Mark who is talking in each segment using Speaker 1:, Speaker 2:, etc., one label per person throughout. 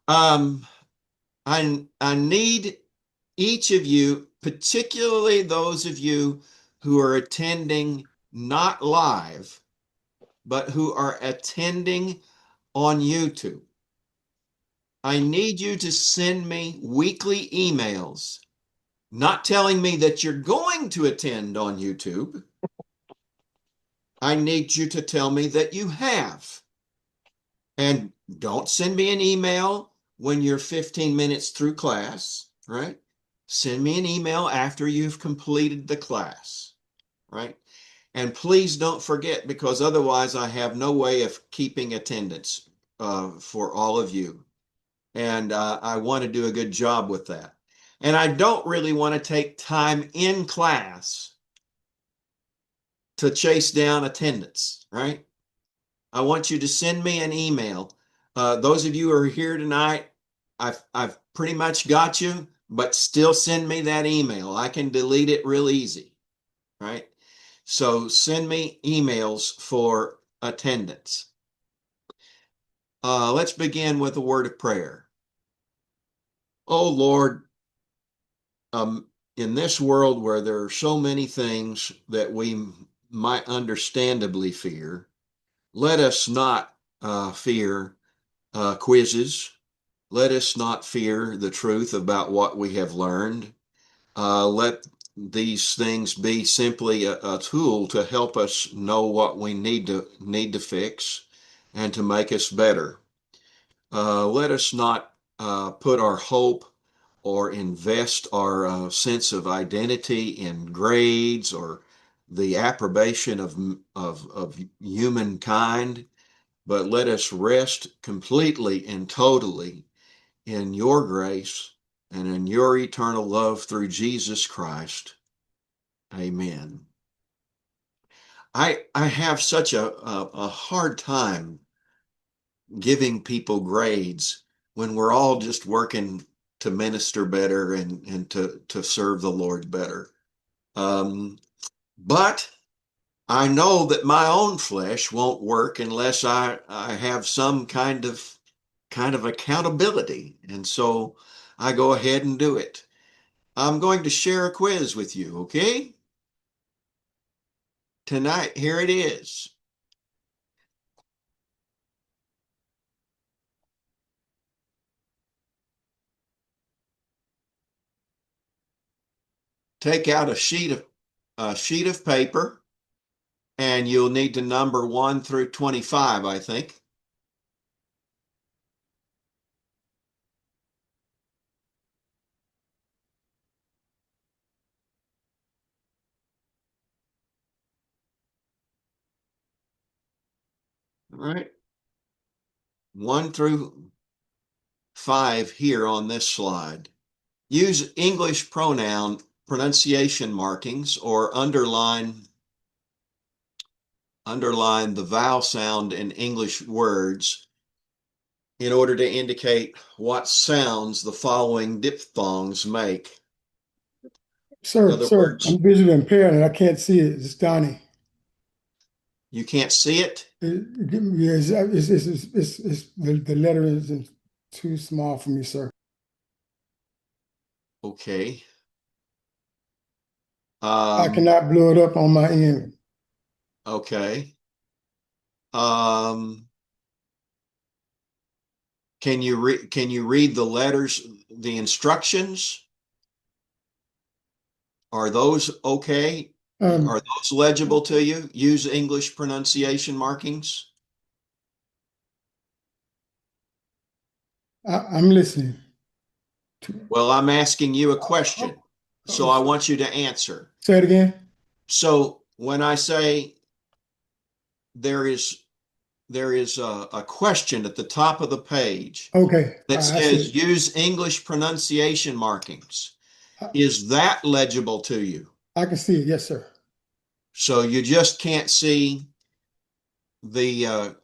Speaker 1: Um, I need each of you, particularly those of you who are attending not live, but who are attending on YouTube. I need you to send me weekly emails, not telling me that you're going to attend on YouTube. I need you to tell me that you have. And don't send me an email when you're 15 minutes through class, right? Send me an email after you've completed the class, right? And please don't forget, because otherwise I have no way of keeping attendance for all of you. And I want to do a good job with that. And I don't really want to take time in class to chase down attendance, right? I want you to send me an email. Those of you who are here tonight, I've pretty much got you, but still send me that email. I can delete it real easy, right? So send me emails for attendance. Let's begin with a word of prayer. Oh Lord, in this world where there are so many things that we might understandably fear, let us not fear quizzes. Let us not fear the truth about what we have learned. Let these things be simply a tool to help us know what we need to fix and to make us better. Let us not put our hope or invest our sense of identity in grades or the approbation of humankind, but let us rest completely and totally in your grace and in your eternal love through Jesus Christ. Amen. I have such a hard time giving people grades when we're all just working to minister better and to serve the Lord better. Um, but I know that my own flesh won't work unless I have some kind of accountability. And so I go ahead and do it. I'm going to share a quiz with you, okay? Tonight, here it is. Take out a sheet of paper, and you'll need to number 1 through 25, I think. All right. 1 through 5 here on this slide. Use English pronoun pronunciation markings or underline the vowel sound in English words in order to indicate what sounds the following diphthongs make. In
Speaker 2: Sir,
Speaker 1: other
Speaker 2: sir,
Speaker 1: words,
Speaker 2: I'm visually impaired and I can't see it. It's Donnie.
Speaker 1: you can't see it?
Speaker 2: Yeah, the letter is too small for me, sir.
Speaker 1: Okay.
Speaker 2: I
Speaker 1: Um,
Speaker 2: cannot blow it up on my end.
Speaker 1: okay. Um, can you read the letters, the instructions? Are those okay? Are
Speaker 2: Um,
Speaker 1: those legible to you? Use English pronunciation markings?
Speaker 2: I'm listening. To,
Speaker 1: Well, I'm asking you a
Speaker 2: oh,
Speaker 1: question, so
Speaker 2: oh,
Speaker 1: I want you to answer.
Speaker 2: say it again.
Speaker 1: So when I say there is there is a question at the top of the page
Speaker 2: Okay,
Speaker 1: that
Speaker 2: I see
Speaker 1: says
Speaker 2: it.
Speaker 1: use English pronunciation markings,
Speaker 2: I,
Speaker 1: is that legible to you?
Speaker 2: I can see it. Yes, sir.
Speaker 1: So you just can't see the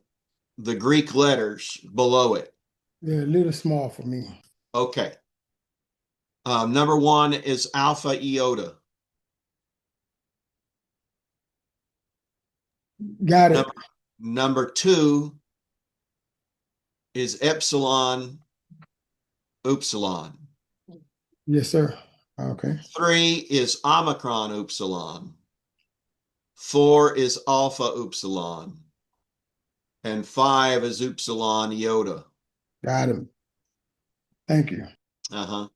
Speaker 1: the Greek letters below it.
Speaker 2: They're a little small for me.
Speaker 1: Okay. Number 1 is alpha iota.
Speaker 2: Got
Speaker 1: Number
Speaker 2: it.
Speaker 1: number 2 is epsilon upsilon.
Speaker 2: Yes, sir. Okay.
Speaker 1: 3 is omicron upsilon. 4 is alpha upsilon. And 5 is upsilon iota.
Speaker 2: Got it. Thank you.
Speaker 1: Uh-huh.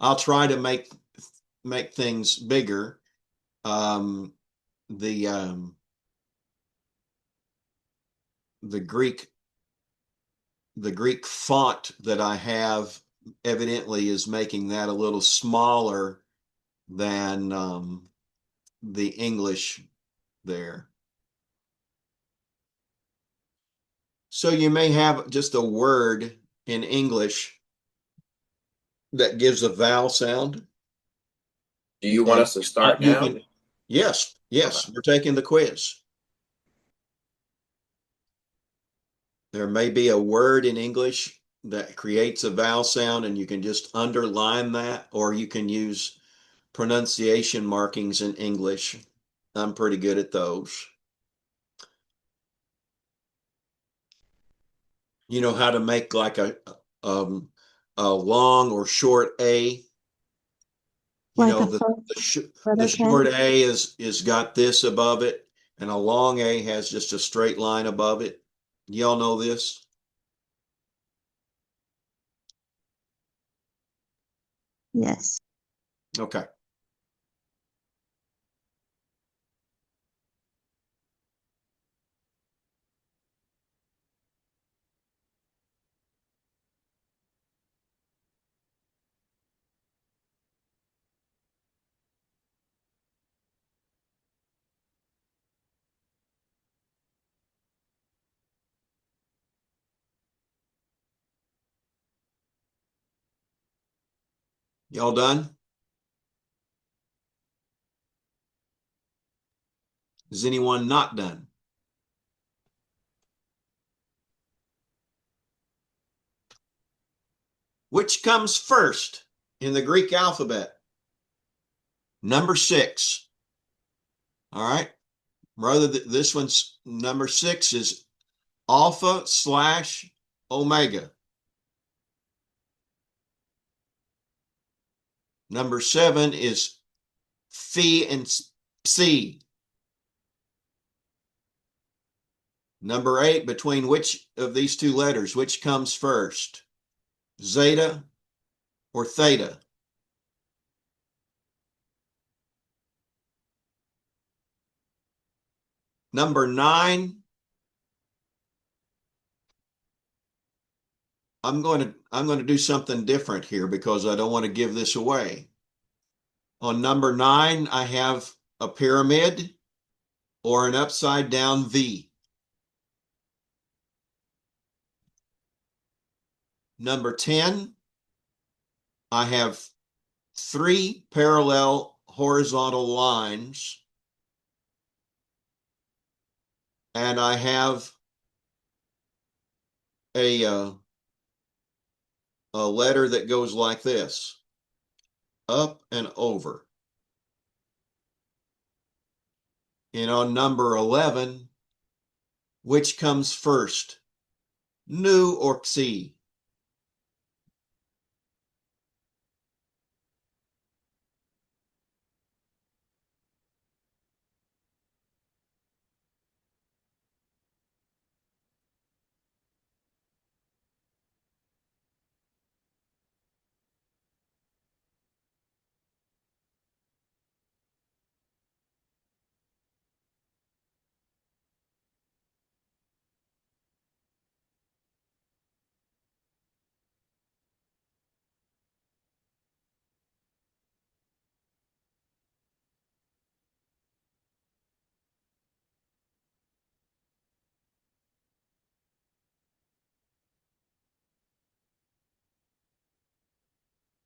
Speaker 1: I'll try to make things bigger. Um, the um, the Greek font that I have evidently is making that a little smaller than the English there. So you may have just a word in English that gives a vowel sound,
Speaker 3: Do you want
Speaker 1: and
Speaker 3: us to start
Speaker 1: you
Speaker 3: now?
Speaker 1: can, yes,
Speaker 3: Okay.
Speaker 1: yes, we're taking the quiz. There may be a word in English that creates a vowel sound, and you can just underline that, or you can use pronunciation markings in English. I'm pretty good at those. You know how to make like um, a long or short A. You
Speaker 4: Like
Speaker 1: know
Speaker 4: a
Speaker 1: the,
Speaker 4: first
Speaker 1: sh the
Speaker 4: letter
Speaker 1: short
Speaker 4: K?
Speaker 1: A is got this above it, and a long A has just a straight line above it. Y'all know this?
Speaker 4: Yes.
Speaker 1: Okay. Y'all done? Is anyone not done? Which comes first in the Greek alphabet? Number 6. All right. Rather, this one's number 6 is alpha slash omega. Number 7 is phi and psi. Number 8, between which of these two letters, which comes first? Zeta or theta? Number 9, I'm going to do something different here because I don't want to give this away. On number 9, I have a pyramid or an upside down V. Number 10, I have 3 parallel horizontal lines, and I have a a letter that goes like this, up and over. And on number 11, which comes first, nu or xi?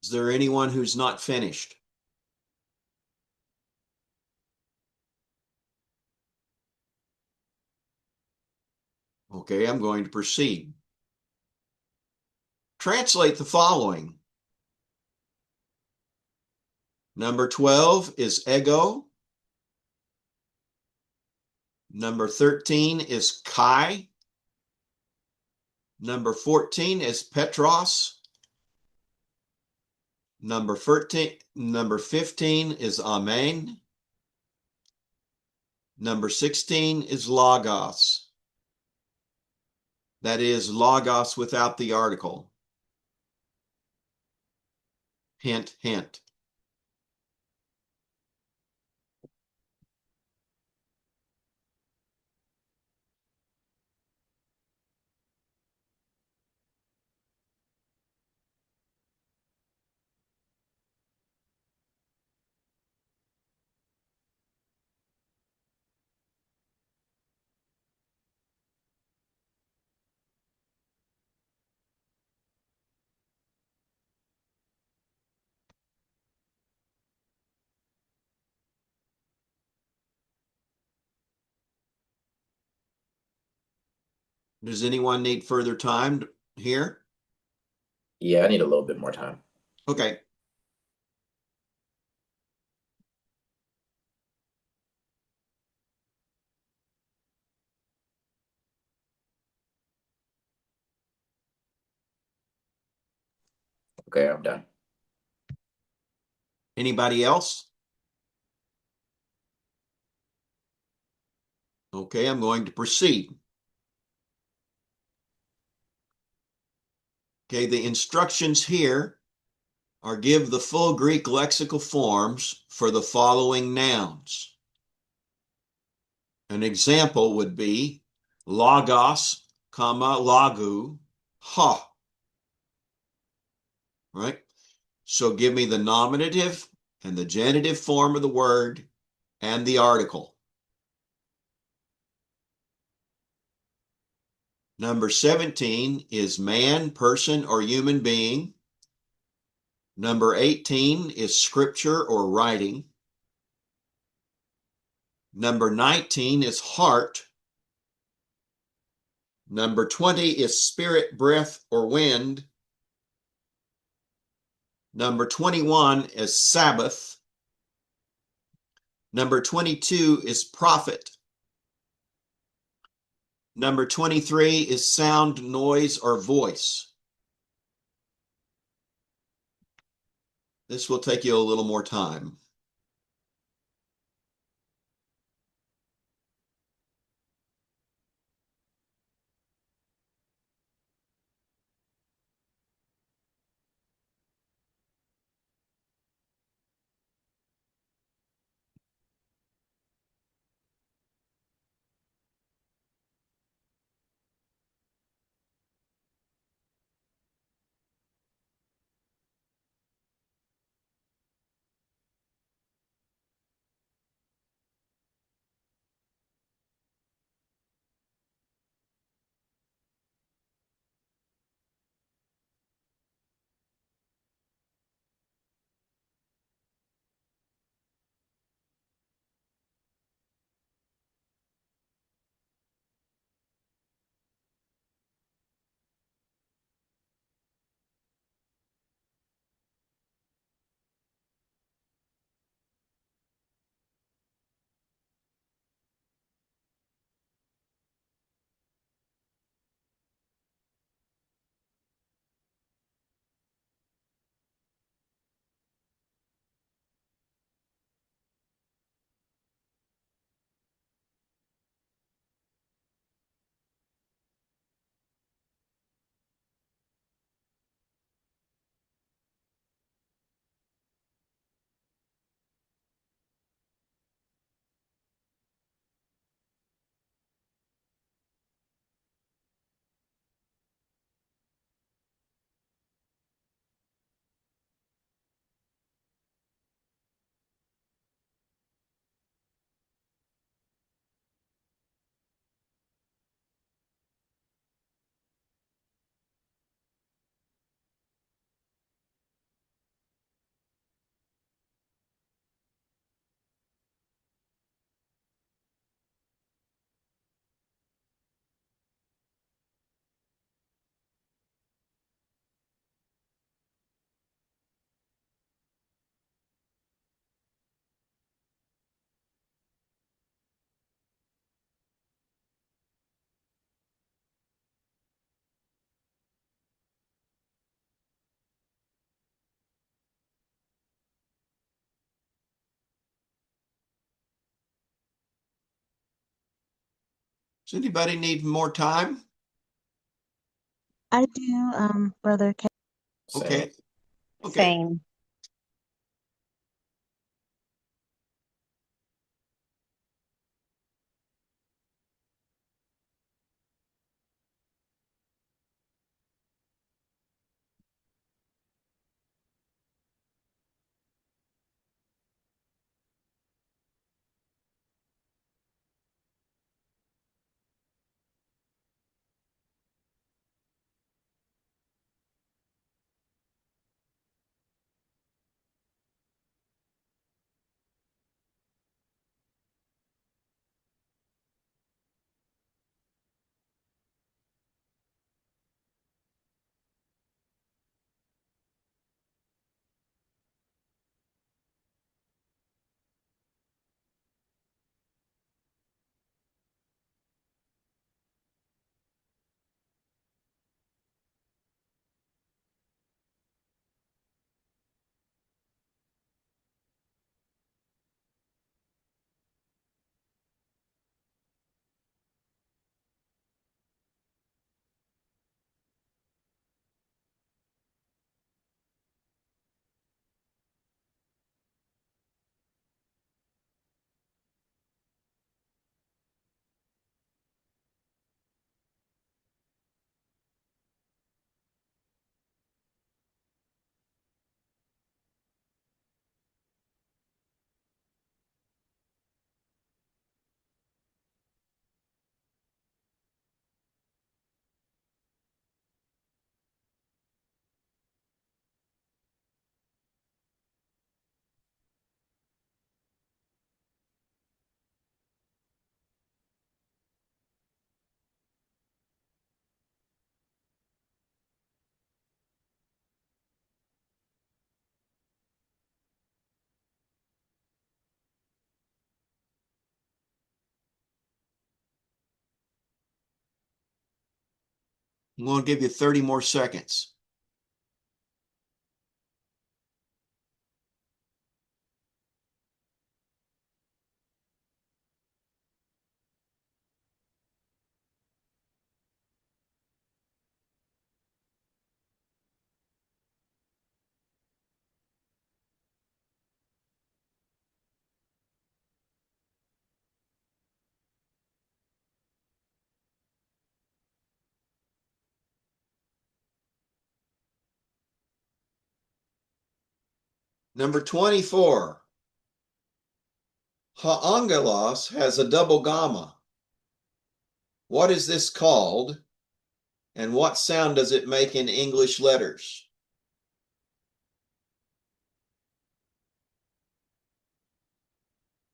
Speaker 1: Is there anyone who's not finished? Okay, I'm going to proceed. Translate the following. Number 12 is ego. Number 13 is Kai. Number 14 is Petros. Number 15 is amen. Number 16 is logos. That is logos without the article. Hint, hint. Does anyone need further time here?
Speaker 3: Yeah, I need a little bit more time.
Speaker 1: Okay.
Speaker 3: Okay, I'm done.
Speaker 1: Anybody else? Okay, I'm going to proceed. Okay, the instructions here are give the full Greek lexical forms for the following nouns. An example would be logos, comma, logu, ha. Right? So give me the nominative and the genitive form of the word and the article. Number 17 is man, person, or human being. Number 18 is scripture or writing. Number 19 is heart. Number 20 is spirit, breath, or wind. Number 21 is Sabbath. Number 22 is prophet. Number 23 is sound, noise, or voice. This will take you a little more time. Does anybody need more time?
Speaker 4: I do, Brother K.
Speaker 3: Same.
Speaker 1: Okay. Okay.
Speaker 4: Same.
Speaker 1: I'm going to give you 30 more seconds. Number 24. Haangelos has a double gamma. What is this called? And what sound does it make in English letters?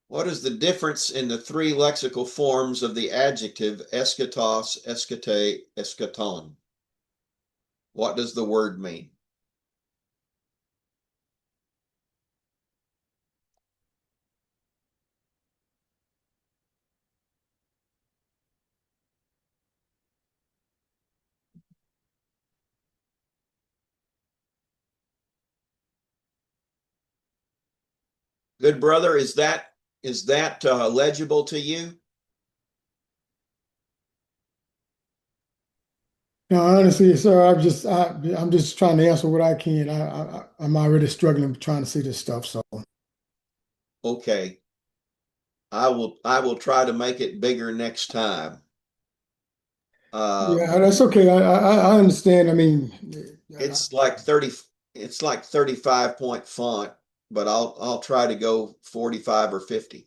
Speaker 1: What is the difference in the three lexical forms of the adjective eschatos, eschate, eschaton? What does the word mean? Good brother, is that legible to you?
Speaker 2: No, honestly, sir, I'm just trying to answer what I can. I'm already struggling trying to see this stuff. So
Speaker 1: Okay. I will try to make it bigger next time.
Speaker 2: yeah, that's okay. I understand. I mean,
Speaker 1: It's like 30, it's like 35 point font, but I'll try to go 45 or 50.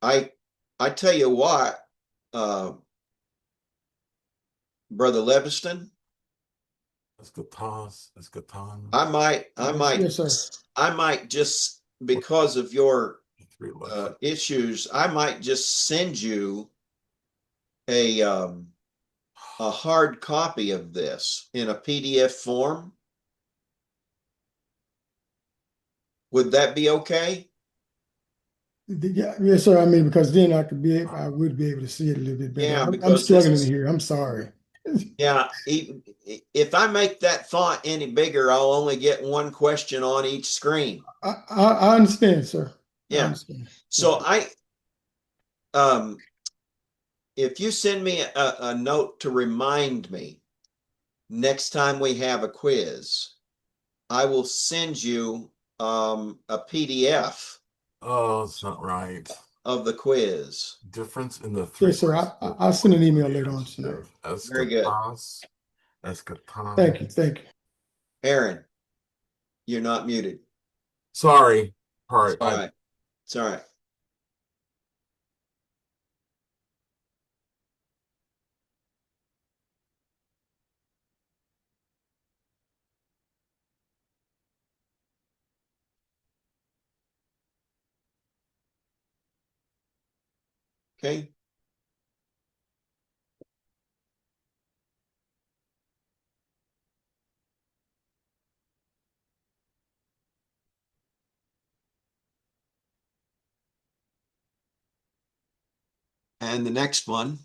Speaker 1: I I tell you what, uh, Brother Leviston, I might I
Speaker 2: yes,
Speaker 1: might
Speaker 2: yes, sir.
Speaker 1: I might just because of your issues, I might just send you a a hard copy of this in a PDF form. Would that be okay?
Speaker 2: Yeah, yes, sir. I mean, because then I would be able to see it a little bit better.
Speaker 1: Yeah,
Speaker 2: I'm
Speaker 1: because this
Speaker 2: struggling
Speaker 1: is
Speaker 2: here. I'm sorry.
Speaker 1: Yeah, if I make that font any bigger, I'll only get one question on each screen.
Speaker 2: I understand, sir. I
Speaker 1: Yeah.
Speaker 2: understand.
Speaker 1: So um, if you send me a note to remind me next time we have a quiz, I will send you a PDF
Speaker 5: Oh, it's not right.
Speaker 1: of the quiz.
Speaker 5: Difference in the three
Speaker 2: Yes, sir.
Speaker 5: words.
Speaker 2: I'll send an email later on tonight.
Speaker 1: Very good.
Speaker 2: Thank you. Thank you.
Speaker 1: Aaron, you're not muted.
Speaker 5: Sorry.
Speaker 1: It's
Speaker 5: Part.
Speaker 1: all right. It's all right. Okay. And the next one,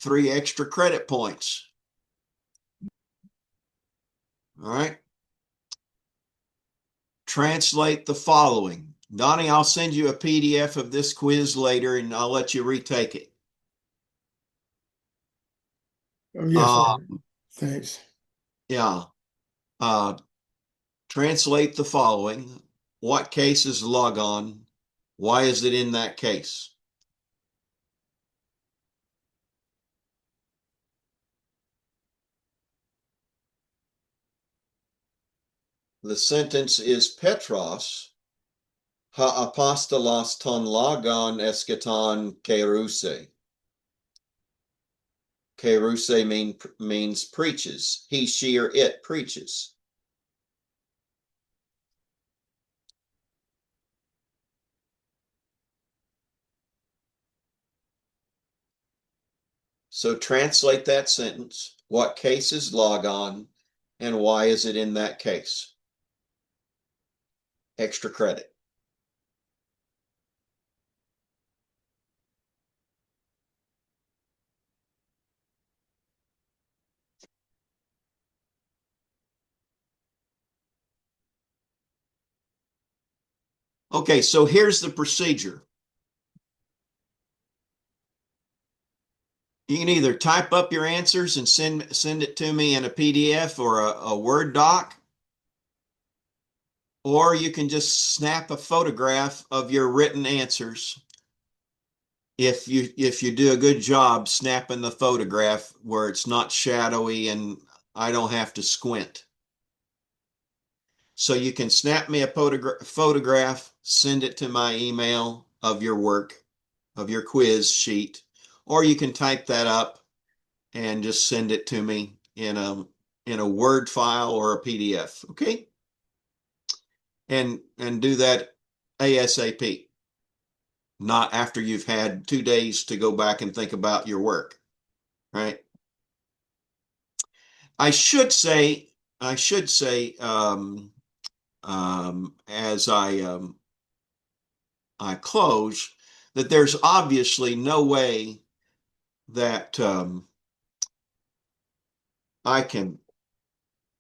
Speaker 1: 3 extra credit points. All right. Translate the following. Donnie, I'll send you a PDF of this quiz later and I'll let you retake it.
Speaker 2: Yes, sir. Thanks.
Speaker 1: Yeah. Uh, translate the following. What case is logon? Why is it in that case? The sentence is Petros ha apostolos ton logon esketon keruse. Keruse means preaches. He, she, or it preaches. So translate that sentence. What case is logon and why is it in that case? Extra credit. Okay, so here's the procedure. You can either type up your answers and send it to me in a PDF or a Word doc, or you can just snap a photograph of your written answers. If you do a good job snapping the photograph where it's not shadowy and I don't have to squint. So you can snap me a photograph, send it to my email of your work, of your quiz sheet, or you can type that up and just send it to me in a Word file or a PDF. Okay, and do that ASAP, not after you've had 2 days to go back and think about your work. Right? I should say, I should say, as I close, that there's obviously no way that I can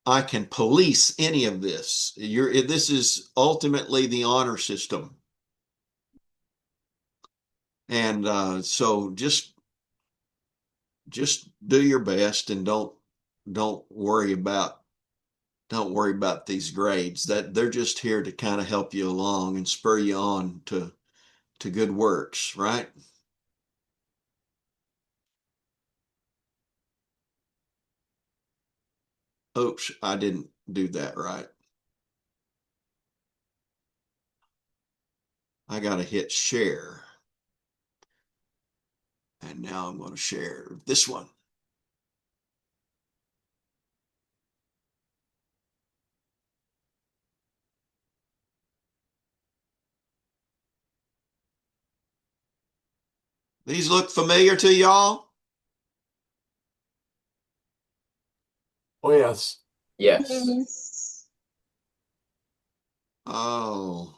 Speaker 1: I can police any of this. This is ultimately the honor system, and so just do your best and don't worry about don't worry about these grades. That they're just here to kind of help you along and spur you on to good works, right? Oops, I didn't do that right. I got to hit share. And now I'm going to share this one. These look familiar to y'all?
Speaker 5: Oh, yes.
Speaker 3: Yes.
Speaker 1: Oh,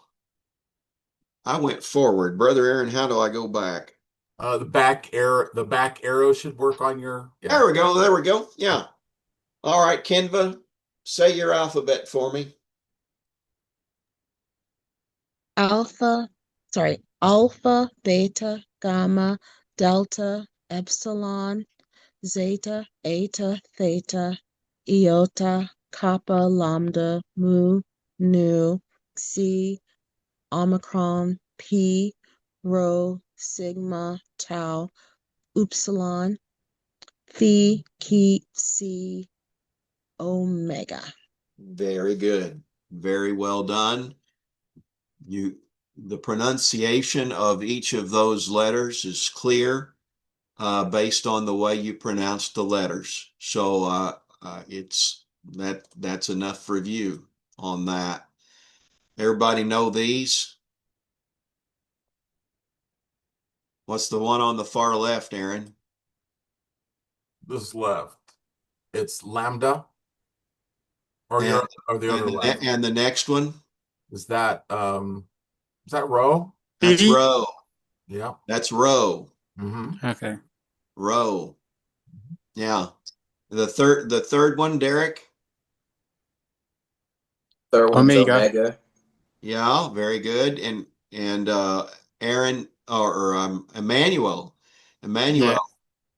Speaker 1: I went forward. Brother Aaron, how do I go back?
Speaker 5: The back arrow should work on your, yeah.
Speaker 1: There we go. There we go. Yeah. All right, Canva, say your alphabet for me.
Speaker 4: Alpha, beta, gamma, delta, epsilon, zeta, eta, theta, iota, kappa, lambda, mu, nu, xi, omicron, pi, rho, sigma, tau, upsilon, phi, chi, psi, omega.
Speaker 1: Very good. Very well done. The pronunciation of each of those letters is clear based on the way you pronounce the letters. So that's enough review on that. Everybody know these? What's the one on the far left, Aaron?
Speaker 5: This left. It's lambda
Speaker 1: And
Speaker 5: or the other left.
Speaker 1: and the next one?
Speaker 5: Is that row?
Speaker 1: That's
Speaker 6: E.
Speaker 1: row.
Speaker 5: Yeah.
Speaker 1: That's row.
Speaker 6: Okay.
Speaker 1: Row. Yeah. The third one, Derek?
Speaker 3: Third one's
Speaker 6: Omega.
Speaker 3: Omega.
Speaker 1: Yeah, very good. And Aaron or Emmanuel.
Speaker 6: Yeah.
Speaker 1: Emmanuel,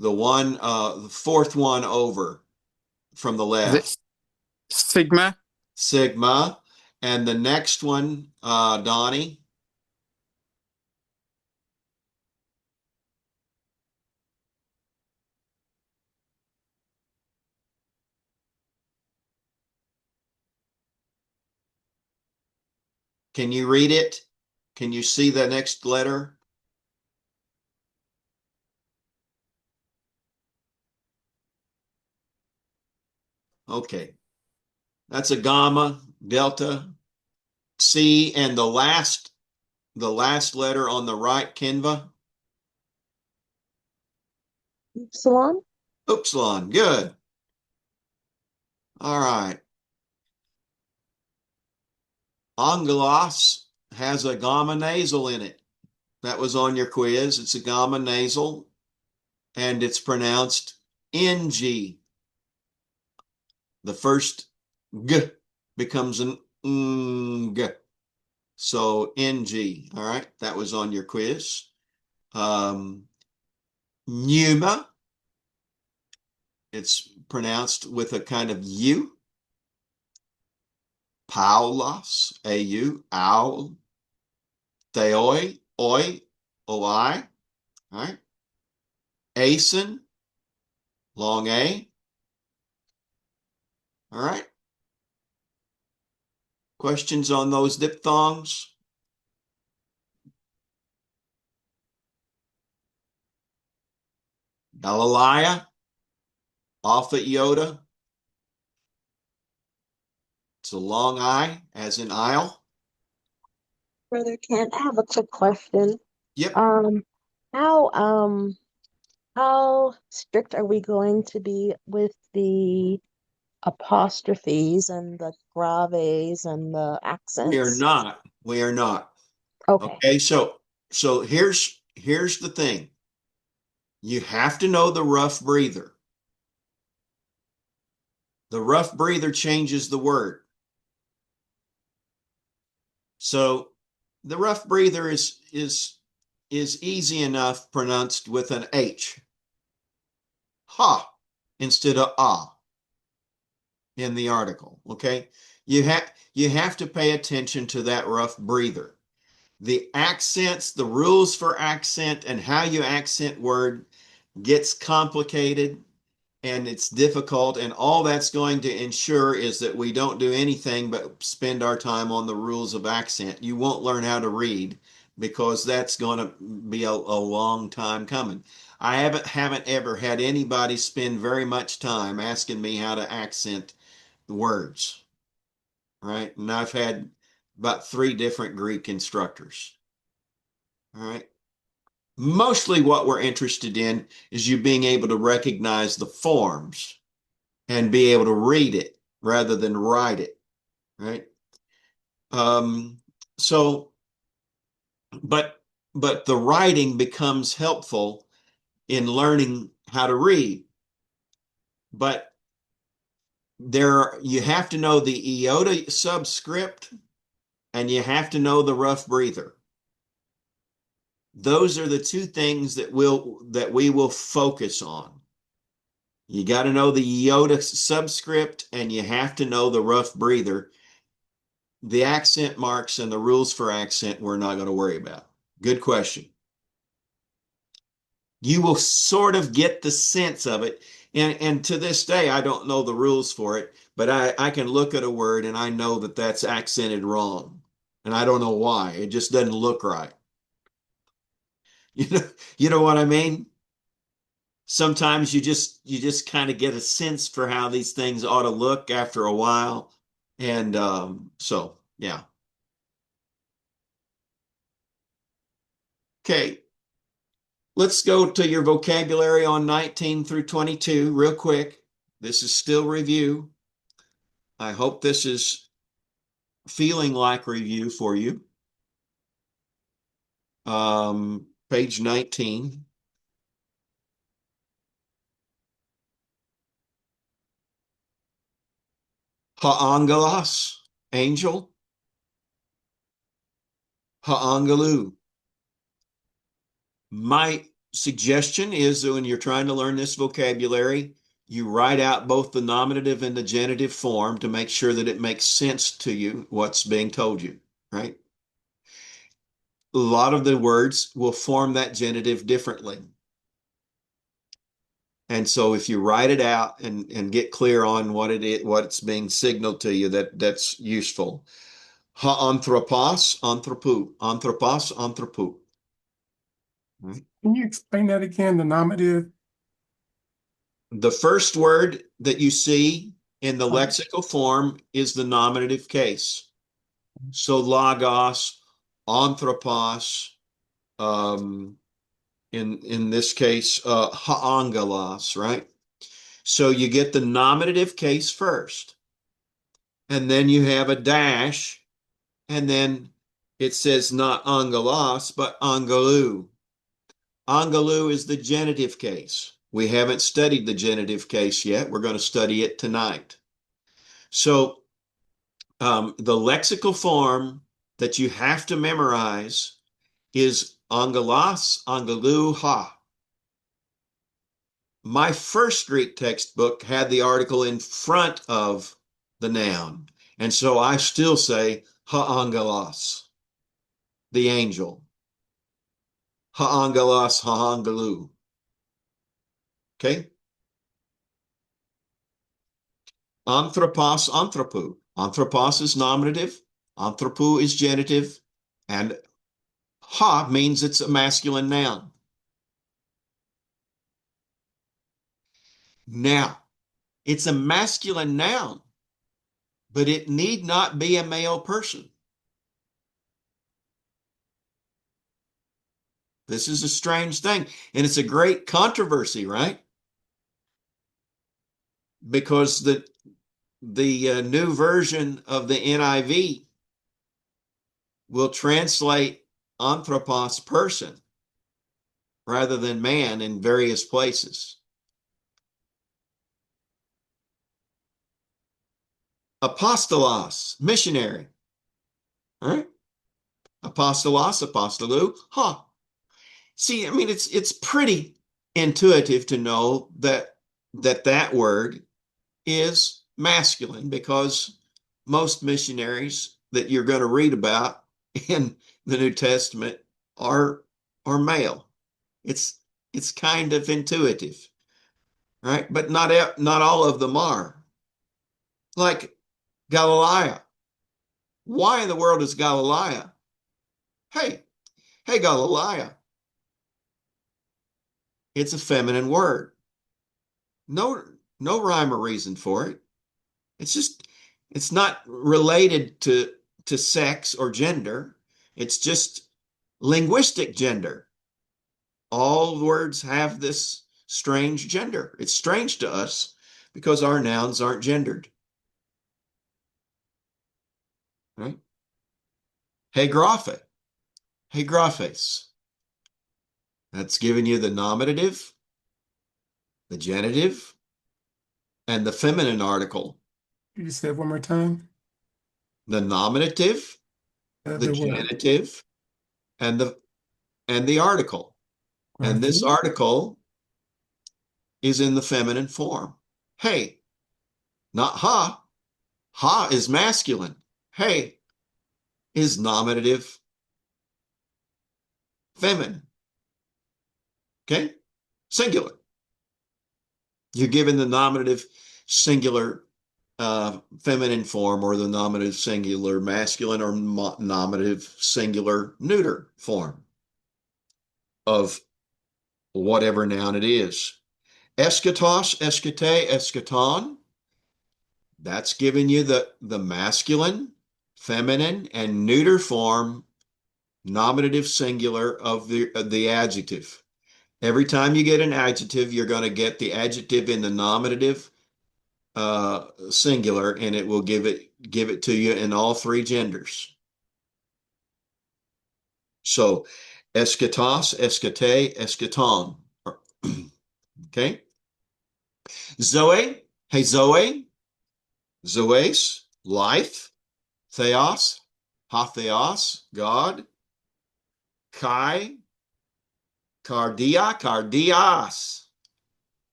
Speaker 1: the fourth one over from the
Speaker 6: Is
Speaker 1: left.
Speaker 6: it sigma?
Speaker 1: Sigma. And the next one, Donnie. Can you read it? Can you see the next letter? Okay. That's a gamma, delta, C, and the last letter on the right, Canva.
Speaker 4: Upsilon?
Speaker 1: Upsilon. Good. All right. Angelos has a gamma nasal in it. That was on your quiz. It's a gamma nasal and it's pronounced NG. The first G becomes an ng. So NG. All right. That was on your quiz. Pneuma. It's pronounced with a kind of U. Paulos, A-U, owl. Theoi, oi, oi. All right. Asin, long A. All right. Questions on those diphthongs? Galilea, alpha iota. It's a long I, as in aisle.
Speaker 4: Brother Kent, I have a quick question.
Speaker 1: Yep.
Speaker 4: Um, how um how strict are we going to be with the apostrophes and the graves and the
Speaker 1: We are
Speaker 4: accents?
Speaker 1: not. We are not.
Speaker 4: Okay.
Speaker 1: Okay. So here's the thing. You have to know the rough breather. The rough breather changes the word. So the rough breather is easy enough pronounced with an H. Ha instead of ah in the article. Okay. You have to pay attention to that rough breather. The accents, the rules for accent and how you accent word gets complicated and it's difficult. And all that's going to ensure is that we don't do anything but spend our time on the rules of accent. You won't learn how to read because that's going to be a long time coming. I haven't ever had anybody spend very much time asking me how to accent the words, right? And I've had about 3 different Greek instructors. All right. Mostly what we're interested in is you being able to recognize the forms and be able to read it rather than write it, right? Um, so, but but the writing becomes helpful in learning how to read. But you have to know the iota subscript and you have to know the rough breather. Those are the two things that we will focus on. You got to know the iota subscript and you have to know the rough breather. The accent marks and the rules for accent we're not going to worry about. Good question. You will sort of get the sense of it. And to this day, I don't know the rules for it, but I can look at a word and I know that that's accented wrong. And I don't know why. It just doesn't look right. You know, you know what I mean? Sometimes you just kind of get a sense for how these things ought to look after a while. And so, yeah. Okay. Let's go to your vocabulary on 19 through 22 real quick. This is still review. I hope this is feeling like review for you. Page 19. Ha'angelos, angel. Ha'angelou. My suggestion is that when you're trying to learn this vocabulary, you write out both the nominative and the genitive form to make sure that it makes sense to you, what's being told you, right? A lot of the words will form that genitive differently. And so if you write it out and get clear on what it is, what's being signaled to you, that's useful. Ha-anthropos, anthropou, anthropos, anthropou. Right?
Speaker 7: Can you explain that again, the nominative?
Speaker 1: The first word that you see in the lexical form is the nominative case. So logos, anthropos, in this case, ha'angelos, right? So you get the nominative case first, and then you have a dash, and then it says not angelos, but angelou. Angelou is the genitive case. We haven't studied the genitive case yet. We're going to study it tonight. So the lexical form that you have to memorize is angelos, angelou, ha. My first Greek textbook had the article in front of the noun. And so I still say ha'angelos, the angel. Ha'angelos, ha'angelou. Okay? Anthropos, anthropou. Anthropos is nominative, anthropou is genitive, and ha means it's a masculine noun. Now, it's a masculine noun, but it need not be a male person. This is a strange thing, and it's a great controversy, right? Because the new version of the NIV will translate anthropos, person, rather than man in various places. Apostolos, missionary. All right? Apostolos, apostolou, ha. See, I mean, it's pretty intuitive to know that word is masculine because most missionaries that you're going to read about in the New Testament are male. It's kind of intuitive, right? But not all of them are. Like Galilea. Why in the world is Galilea? Hey, Galilea. It's a feminine word. No rhyme or reason for it. It's not related to sex or gender. It's just linguistic gender. All words have this strange gender. It's strange to us because our nouns aren't gendered. Right? Hey, graphe. Hey, graphes. That's giving you the nominative, the genitive, and the feminine article.
Speaker 7: You just said one more time.
Speaker 1: The nominative, the
Speaker 7: The word.
Speaker 1: genitive, and the article. And this
Speaker 7: Grumpy.
Speaker 1: article is in the feminine form. Hey, not ha. Ha is masculine. Hey is nominative feminine. Okay? Singular. You're given the nominative singular feminine form or the nominative singular masculine or nominative singular neuter form of whatever noun it is. Eschatos, eschate, eschaton. That's giving you the masculine, feminine, and neuter form nominative singular of the adjective. Every time you get an adjective, you're going to get the adjective in the nominative singular, and it will give it to you in all three genders. So, eschatos, eschate, eschaton. Okay. Zoe, hey Zoe, zoes, life, theos, hatheos, God, kai, cardia, cardias.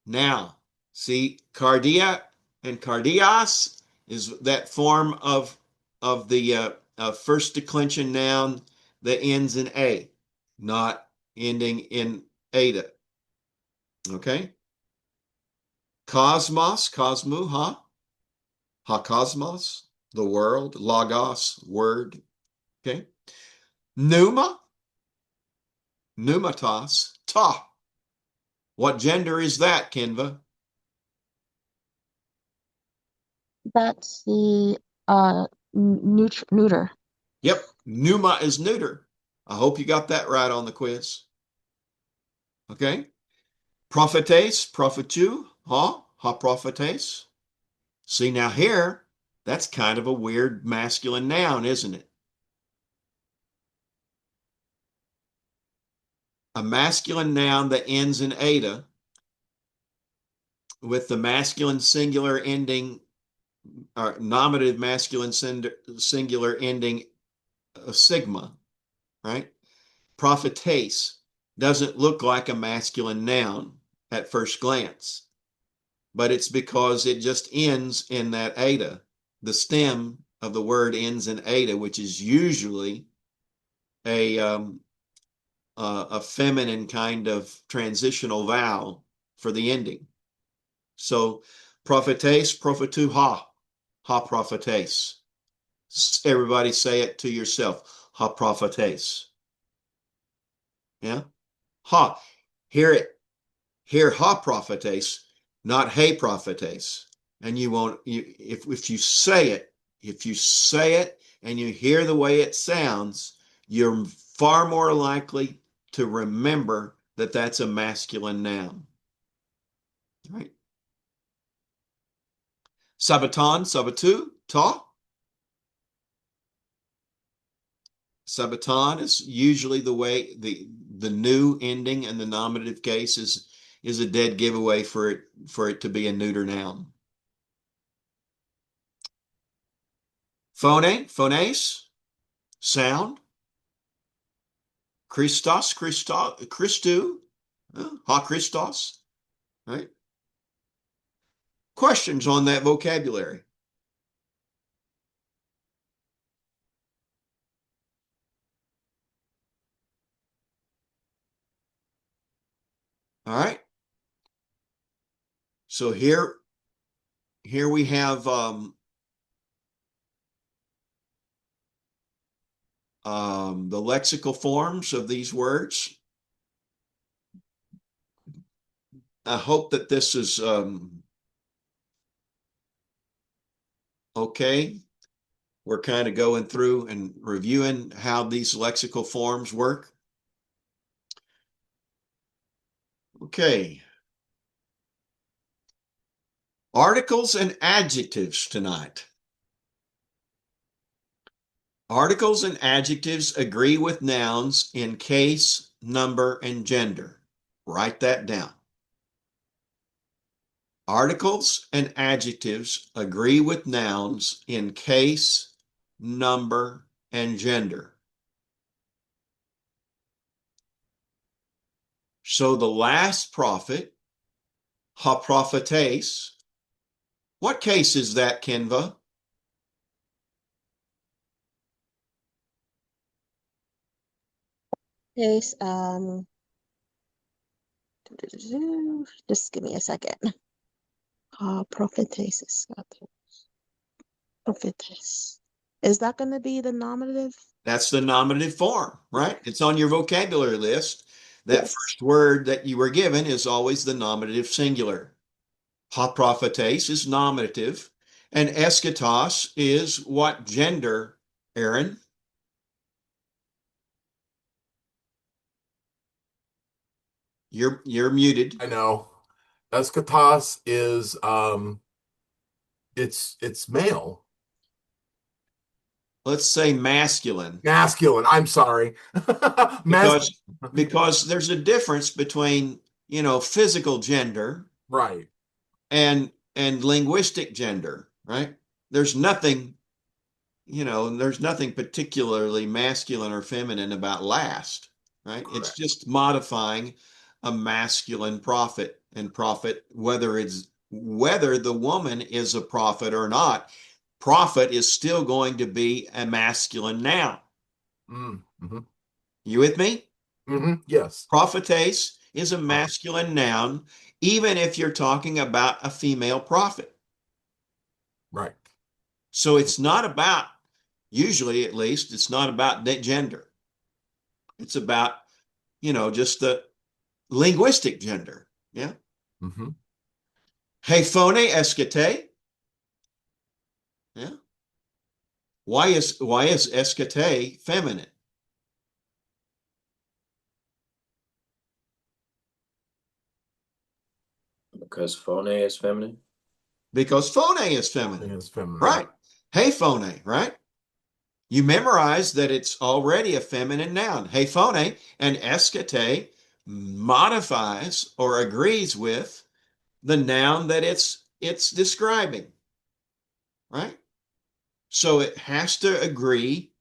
Speaker 1: Now, see, cardia and cardias is that form of the first declension noun that ends in a, not ending in eta. Okay. Cosmos, cosmu, ha cosmos, the world, logos, word. Okay. Pneuma, pneumatos, ta. What gender is that, Kenva?
Speaker 4: That's the neuter.
Speaker 1: Yep, pneuma is neuter. I hope you got that right on the quiz. Okay. Prophetes, prophetu, ha prophetes. See, now here, that's kind of a weird masculine noun, isn't it? A masculine noun that ends in eta with the masculine singular ending, or nominative masculine singular ending sigma, right? Prophetess doesn't look like a masculine noun at first glance, but it's because it just ends in that eta. The stem of the word ends in eta, which is usually a feminine kind of transitional vowel for the ending. So prophetess, prophetu, ha prophetess. Everybody say it to yourself, ha prophetess. Yeah, ha. Hear it. Hear ha prophetess, not hey prophetess. And you won't. If you say it, and you hear the way it sounds, you're far more likely to remember that that's a masculine noun. Right? Sabaton, sabatu, ta. Sabaton is usually the way the new ending in the nominative case is a dead giveaway for it to be a neuter noun. Phone, phones, sound. Christos, Christu, ha Christos, right? Questions on that vocabulary? All right. So here we have the lexical forms of these words. I hope that this is okay. We're kind of going through and reviewing how these lexical forms work. Okay. Articles and adjectives tonight. Articles and adjectives agree with nouns in case number, and gender. Write that down. Articles and adjectives agree with nouns in case, number, and gender. So the last prophet, ha prophetes, what case is that, Kenva?
Speaker 4: Case, just give me a second. Prophetess. Prophetess. Is that going to be the nominative?
Speaker 1: That's the nominative form, right? It's on your vocabulary list. That
Speaker 4: Yes.
Speaker 1: first word that you were given is always the nominative singular. Ha prophetes is nominative, and eschatos is what gender, Aaron? You're muted.
Speaker 5: I know. Eschatos is it's male.
Speaker 1: Let's say masculine,
Speaker 5: Masculine. I'm sorry. Masculine.
Speaker 1: because there's a difference between, physical gender
Speaker 5: Right.
Speaker 1: and linguistic gender, right? There's nothing, there's nothing particularly masculine or feminine about last, right?
Speaker 5: Correct.
Speaker 1: It's just modifying a masculine prophet, and prophet, whether the woman is a prophet or not, prophet is still going to be a masculine noun.
Speaker 5: Mm-hmm.
Speaker 1: You with me?
Speaker 5: Mm-hmm. Yes.
Speaker 1: Prophetess is a masculine noun, even if you're talking about a female prophet.
Speaker 5: Right.
Speaker 1: So it's not about, usually at least, it's not about gender. It's about, just the linguistic gender. Yeah.
Speaker 5: Mm-hmm.
Speaker 1: Hey, phone escate. Yeah. Why is escate feminine?
Speaker 8: Because phone is feminine.
Speaker 1: Because phone is feminine.
Speaker 5: It's feminine.
Speaker 1: Right. Hey, phone, right? You memorize that it's already a feminine noun. Hey, phone, and escate modifies or agrees with the noun that it's describing. Right? So it has to agree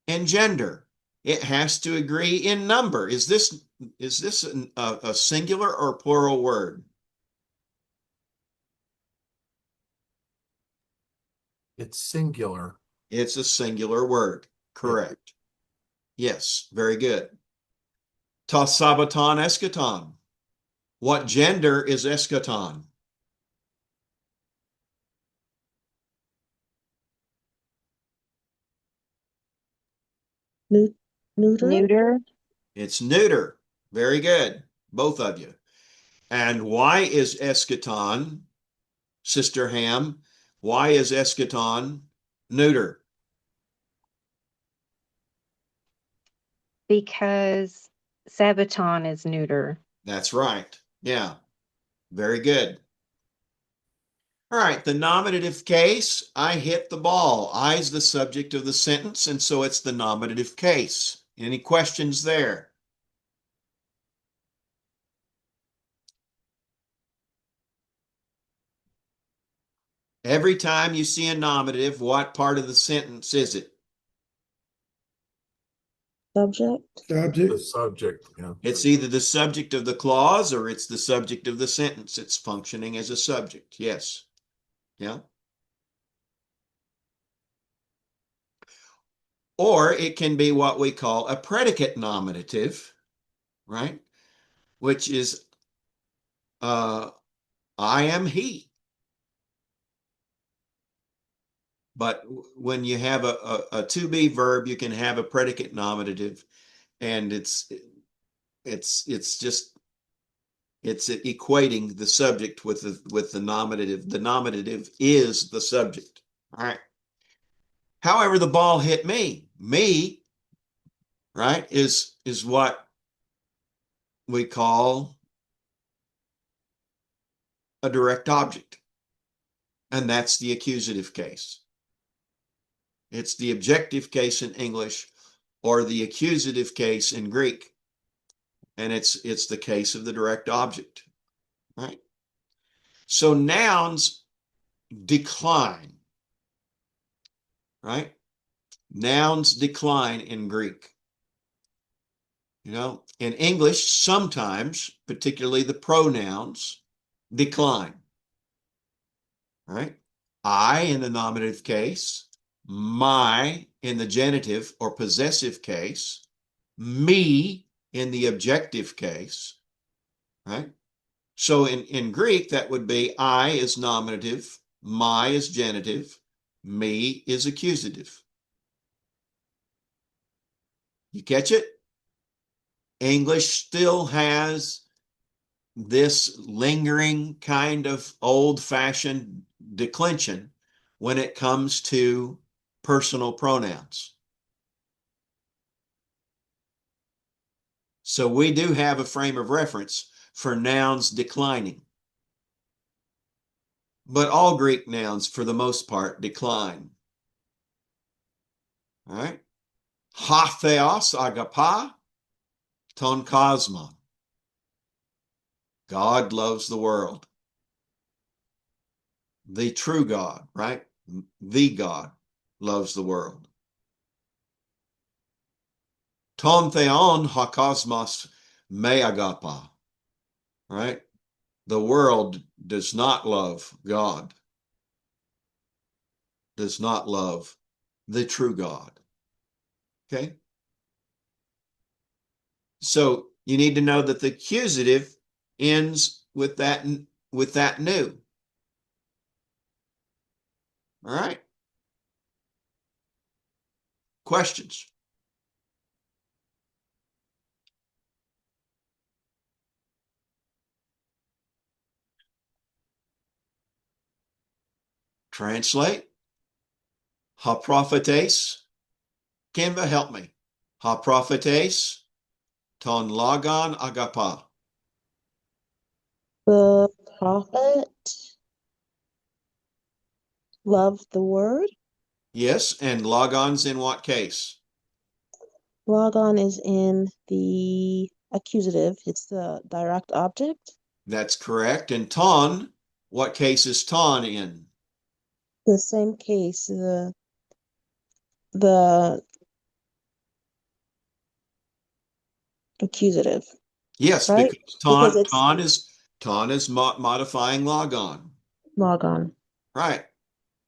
Speaker 1: in gender. It has to agree in number. Is this a singular or plural word?
Speaker 5: It's singular.
Speaker 1: It's a singular word. Correct. Yes, very good. Ta sabaton eschaton. What gender is eschaton?
Speaker 4: Neuter?
Speaker 3: Neuter.
Speaker 1: It's neuter. Very good, both of you. And why is eschaton, Sister Ham? Why is eschaton neuter?
Speaker 3: Because Sabaton is neuter.
Speaker 1: That's right. Yeah, very good. All right, the nominative case, I hit the ball. I's the subject of the sentence, and so it's the nominative case. Any questions there? Every time you see a nominative, what part of the sentence is it?
Speaker 4: Subject?
Speaker 5: The
Speaker 2: Subject.
Speaker 5: subject. Yeah.
Speaker 1: It's either the subject of the clause or it's the subject of the sentence. It's functioning as a subject. Yes. Yeah. Or it can be what we call a predicate nominative, right? Which is I am he. But when you have a to be verb, you can have a predicate nominative, and it's just it's equating the subject with the nominative. The nominative is the subject. All right. However, the ball hit me. Me, right, is what we call a direct object. And that's the accusative case. It's the objective case in English or the accusative case in Greek. and it's the case of the direct object, right? So nouns decline, right? Nouns decline in Greek. In English, sometimes, particularly the pronouns, decline, right? I in the nominative case, my in the genitive or possessive case, me in the objective case, right? So in Greek, that would be I is nominative, my is genitive, me is accusative. You catch it? English still has this lingering kind of old-fashioned declension when it comes to personal pronouns. So we do have a frame of reference for nouns declining. But all Greek nouns, for the most part, decline. All right? Ha theos agapa ton cosmon. God loves the world. The true God, right? The God loves the world. Ton theon ha cosmos me agapa, right? The world does not love God, does not love the true God. Okay? So you need to know that the accusative ends with that new. All right? Questions? Translate. Ha prophetes. Canva, help me. Ha prophetes ton logon agapa.
Speaker 4: The prophet loved the word.
Speaker 1: Yes, and logon's in what case?
Speaker 4: Logon is in the accusative. It's the direct object.
Speaker 1: That's correct. And ton, what case is ton in?
Speaker 4: The same case, the accusative,
Speaker 1: Yes,
Speaker 4: right?
Speaker 1: because
Speaker 4: Because
Speaker 1: ton
Speaker 4: it's
Speaker 1: ton is modifying logon.
Speaker 4: logon.
Speaker 1: Right.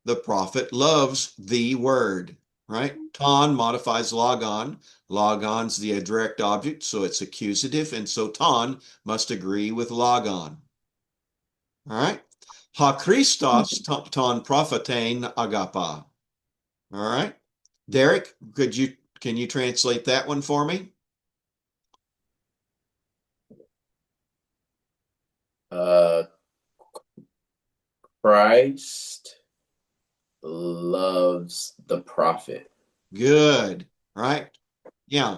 Speaker 1: The prophet loves the word, right? Ton modifies logon. Logon's the direct object, so it's accusative, and so ton must agree with logon. All right. Ha Christos ton prophetein agapa. All right. Derek, can you translate that one for me?
Speaker 8: Christ loves the prophet.
Speaker 1: Good. Right. Yeah.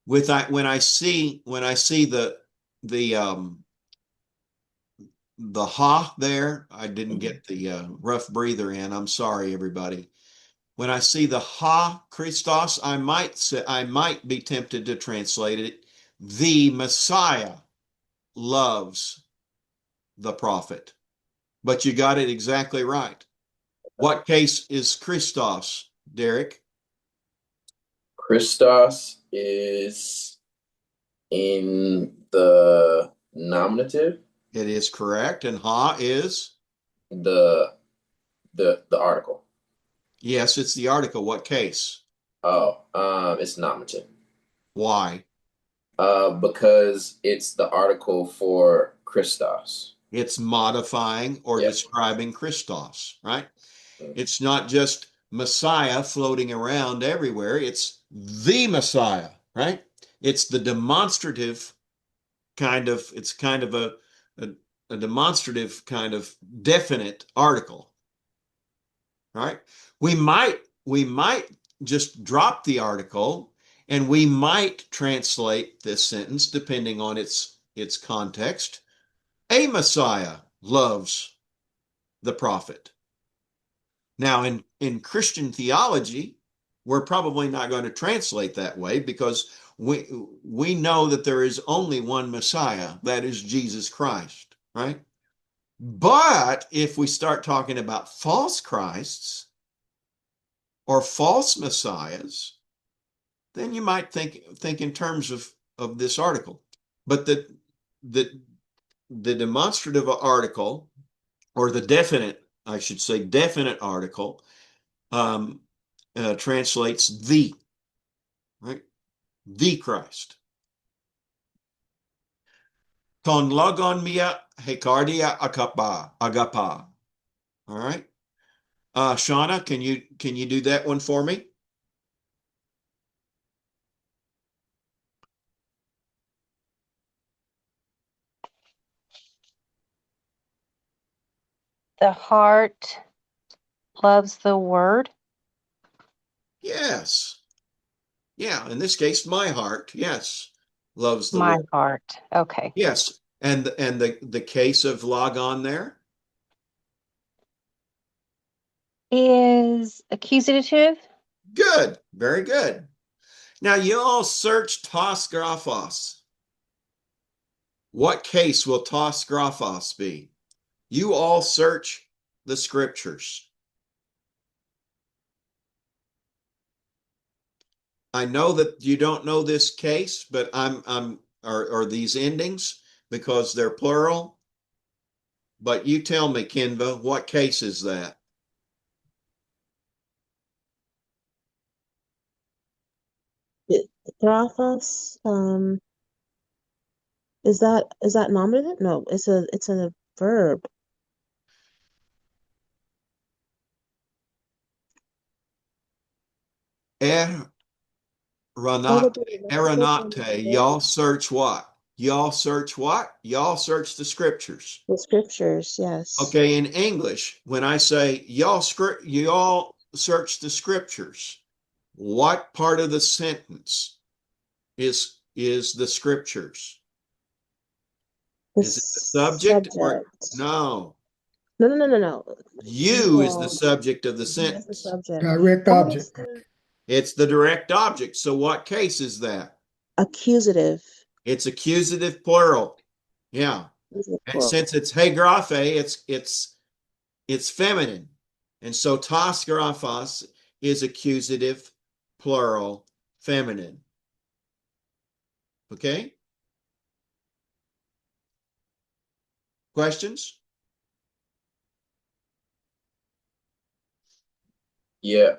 Speaker 1: When I see the the ha there, I didn't get the rough breather in. I'm sorry, everybody. When I see the ha Christos, I might be tempted to translate it, the Messiah loves the prophet. But you got it exactly right. What case is Christos, Derek?
Speaker 8: Christos is in the nominative,
Speaker 1: It is correct. And ha is?
Speaker 8: the the article.
Speaker 1: Yes, it's the article. What case?
Speaker 8: Oh, it's nominative.
Speaker 1: Why?
Speaker 8: Because it's the article for Christos.
Speaker 1: It's modifying or
Speaker 8: Yep.
Speaker 1: describing Christos, right?
Speaker 8: Mm.
Speaker 1: It's not just Messiah floating around everywhere. It's the Messiah, right? It's the demonstrative it's kind of a, a demonstrative kind of definite article, right? We might just drop the article and we might translate this sentence depending on its context. A Messiah loves the prophet. Now, in Christian theology, we're probably not going to translate that way because we know that there is only one Messiah, that is Jesus Christ, right? But if we start talking about false Christs or false messiahs, then you might think in terms of this article. But the demonstrative article, or the definite, I should say, definite article, translates the, right? The Christ. Ton logon mia hecardia agapa. All right. Shauna, can you do that one for me?
Speaker 3: The heart loves the word.
Speaker 1: Yes. Yeah, in this case, my heart, yes, loves the
Speaker 3: My
Speaker 1: word.
Speaker 3: heart. Okay.
Speaker 1: Yes. And the case of logon there?
Speaker 3: Is accusative.
Speaker 1: Good. Very good. Now you all search tos graphos. What case will tos graphos be? You all search the scriptures. I know that you don't know this case, but or these endings because they're plural. But you tell me, Kinva, what case is that?
Speaker 4: Graphos, is that nominative? No, it's a verb. What would be the lexicon for
Speaker 1: Aeronate,
Speaker 4: nominative?
Speaker 1: y'all search what? Y'all search what? Y'all search the scriptures.
Speaker 4: The scriptures, yes.
Speaker 1: Okay, in English, when I say y'all search the scriptures, what part of the sentence is the scriptures?
Speaker 4: The
Speaker 1: Is it the subject or
Speaker 4: subject.
Speaker 1: no?
Speaker 4: No, no, no, no, no. You
Speaker 1: You is the
Speaker 4: all,
Speaker 1: subject of the
Speaker 4: you as the
Speaker 1: sentence.
Speaker 4: subject.
Speaker 2: Direct
Speaker 4: What is
Speaker 2: object.
Speaker 4: the
Speaker 1: It's the direct object. So what case is that?
Speaker 4: accusative?
Speaker 1: It's accusative plural. Yeah.
Speaker 4: Is the
Speaker 1: And
Speaker 4: plural.
Speaker 1: since it's hegraphe, it's feminine. And so tas graphos is accusative plural feminine. Okay? Questions?
Speaker 8: Yeah,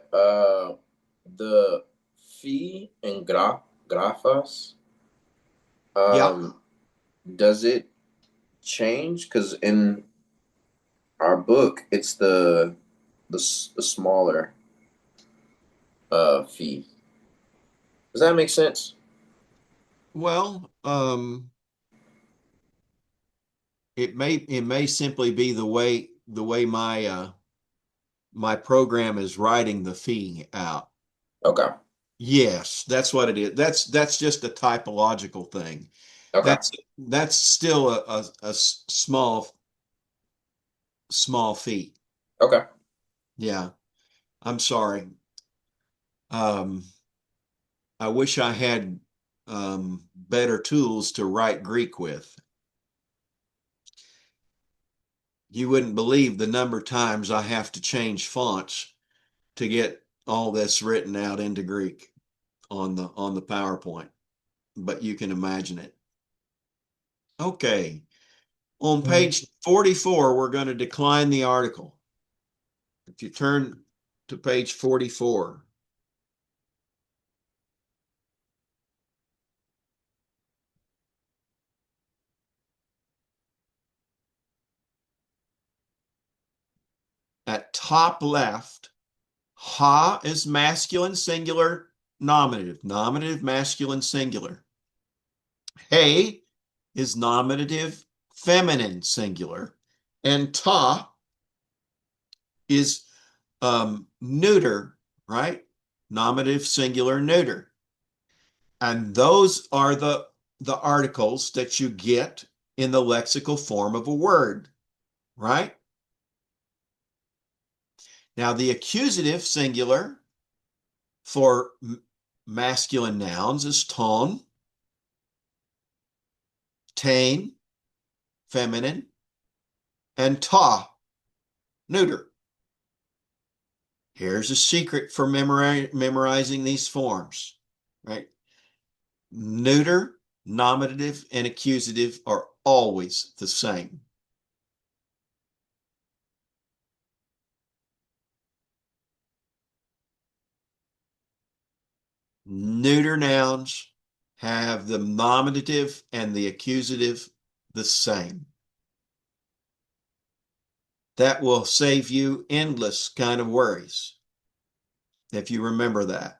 Speaker 8: the fee and grafas,
Speaker 1: Yeah.
Speaker 8: does it change? Because in our book, it's the smaller fee. Does that make sense?
Speaker 1: Well, it may simply be the way my program is writing the fee out.
Speaker 8: Okay.
Speaker 1: Yes, that's what it is. That's just a typological thing.
Speaker 8: Okay.
Speaker 1: That's still a small fee.
Speaker 8: Okay.
Speaker 1: Yeah, I'm sorry. Um, I wish I had better tools to write Greek with. You wouldn't believe the number of times I have to change fonts to get all this written out into Greek on the PowerPoint, but you can imagine it. Okay. On page 44, we're going to decline the article. If you turn to page 44. At top left, ha is masculine singular nominative, nominative masculine singular. Hey is nominative feminine singular. And ta is neuter, right? Nominative singular neuter. And those are the articles that you get in the lexical form of a word, right? Now, the accusative singular for masculine nouns is ton, tain, feminine, and ta, neuter. Here's a secret for memorizing these forms, right? Neuter, nominative, and accusative are always the same. Neuter nouns have the nominative and the accusative the same. That will save you endless kind of worries if you remember that.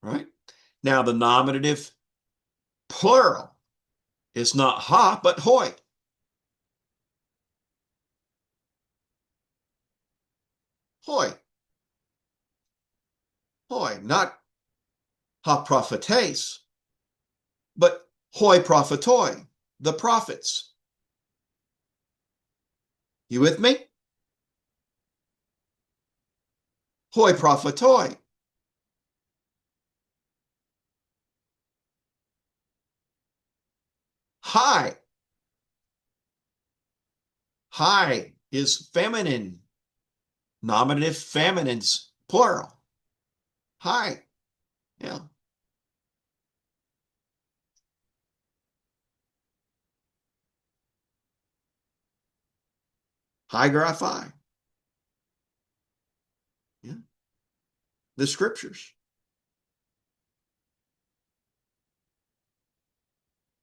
Speaker 1: Right? Now, the nominative plural is not ha, but hoi. Hoi. Hoi, not ha prophetes, but hoi prophetoi, the prophets. You with me? Hoi prophetoi. Hi. Hi is feminine. Nominative feminines, plural. Hi. Yeah. Hi graphi. Yeah. The scriptures.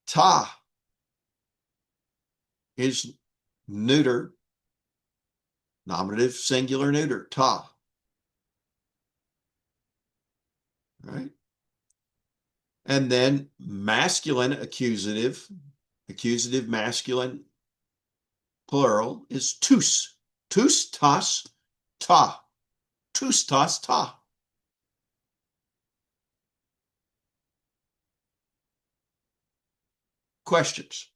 Speaker 1: Ta is neuter, nominative, singular, neuter, ta. Right? And then masculine, accusative, accusative masculine, plural is tus. Tus, tas, ta. Tus, tas, ta. Questions?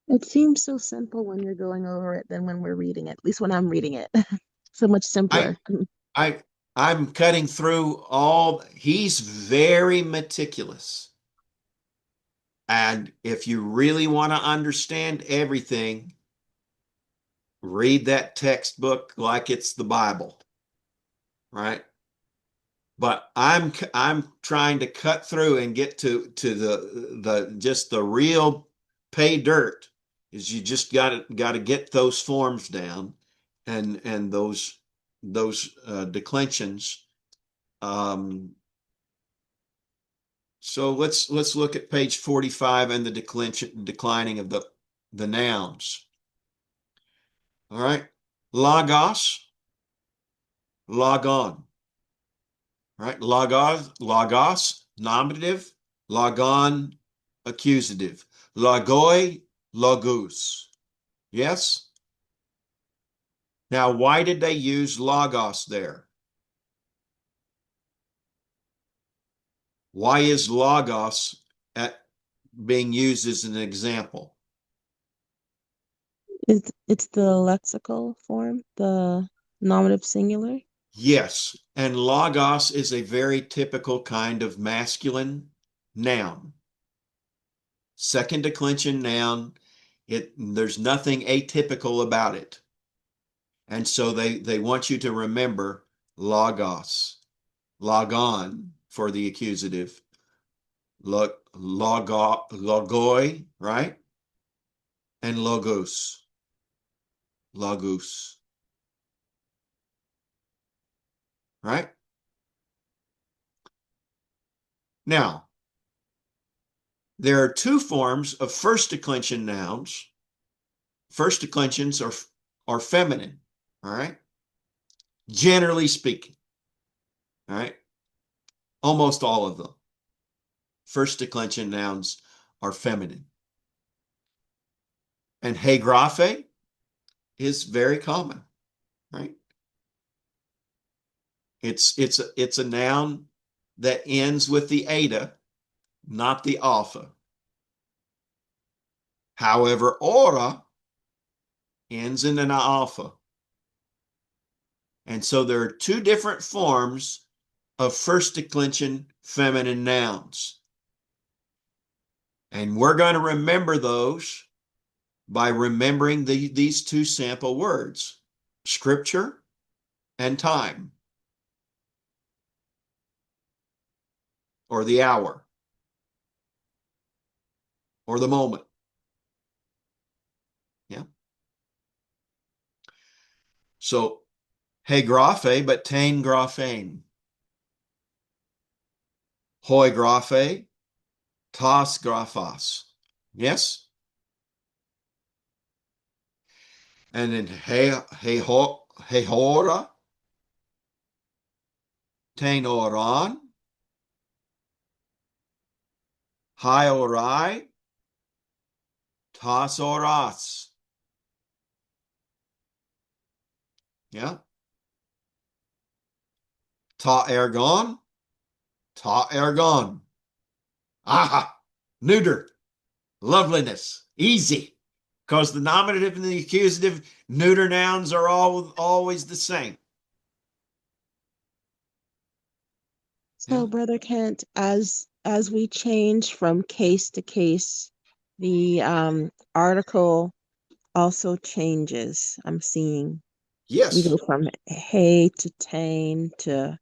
Speaker 4: It seems so simple when you're going over it than when we're reading it, at least when I'm reading it. So much
Speaker 1: I
Speaker 4: simpler.
Speaker 1: I I'm cutting through all. He's very meticulous. And if you really want to understand everything, read that textbook like it's the Bible, right? But I'm trying to cut through and get to the just the real pay dirt. Is you just got to get those forms down and those declensions. Um, so let's look at page 45 and the declining of the nouns. All right. Logos, logon. All right. Logos, nominative. Logon, accusative. Logoi, logos. Yes? Now, why did they use logos there? Why is logos being used as an example?
Speaker 4: It's the lexical form, the nominative singular.
Speaker 1: Yes, and logos is a very typical kind of masculine noun. Second declension noun. There's nothing atypical about it. And so they want you to remember logos, logon for the accusative, logoi, right? And logos, right? Now, there are two forms of first declension nouns. First declensions are feminine, all right? Generally speaking, all right? Almost all of them. First declension nouns are feminine. And hegrafe is very common, right? It's a noun that ends with the eta, not the alpha. However, ora ends in an alpha. And so there are two different forms of first declension feminine nouns. And we're going to remember those by remembering these two sample words, scripture and time, or the hour, or the moment. Yeah. So, he graphe, but tain graphein. Hoi graphe, tas graphas. Yes? And then he hora, tain oran, hi orai, tas oras. Yeah. Ta ergon, ta ergon. Aha, neuter, loveliness, easy. Because the nominative and the accusative neuter nouns are always the same.
Speaker 4: So,
Speaker 1: Yeah.
Speaker 4: Brother Kent, as we change from case to case, the article also changes. I'm seeing we
Speaker 1: Yes.
Speaker 4: go from hay to tain to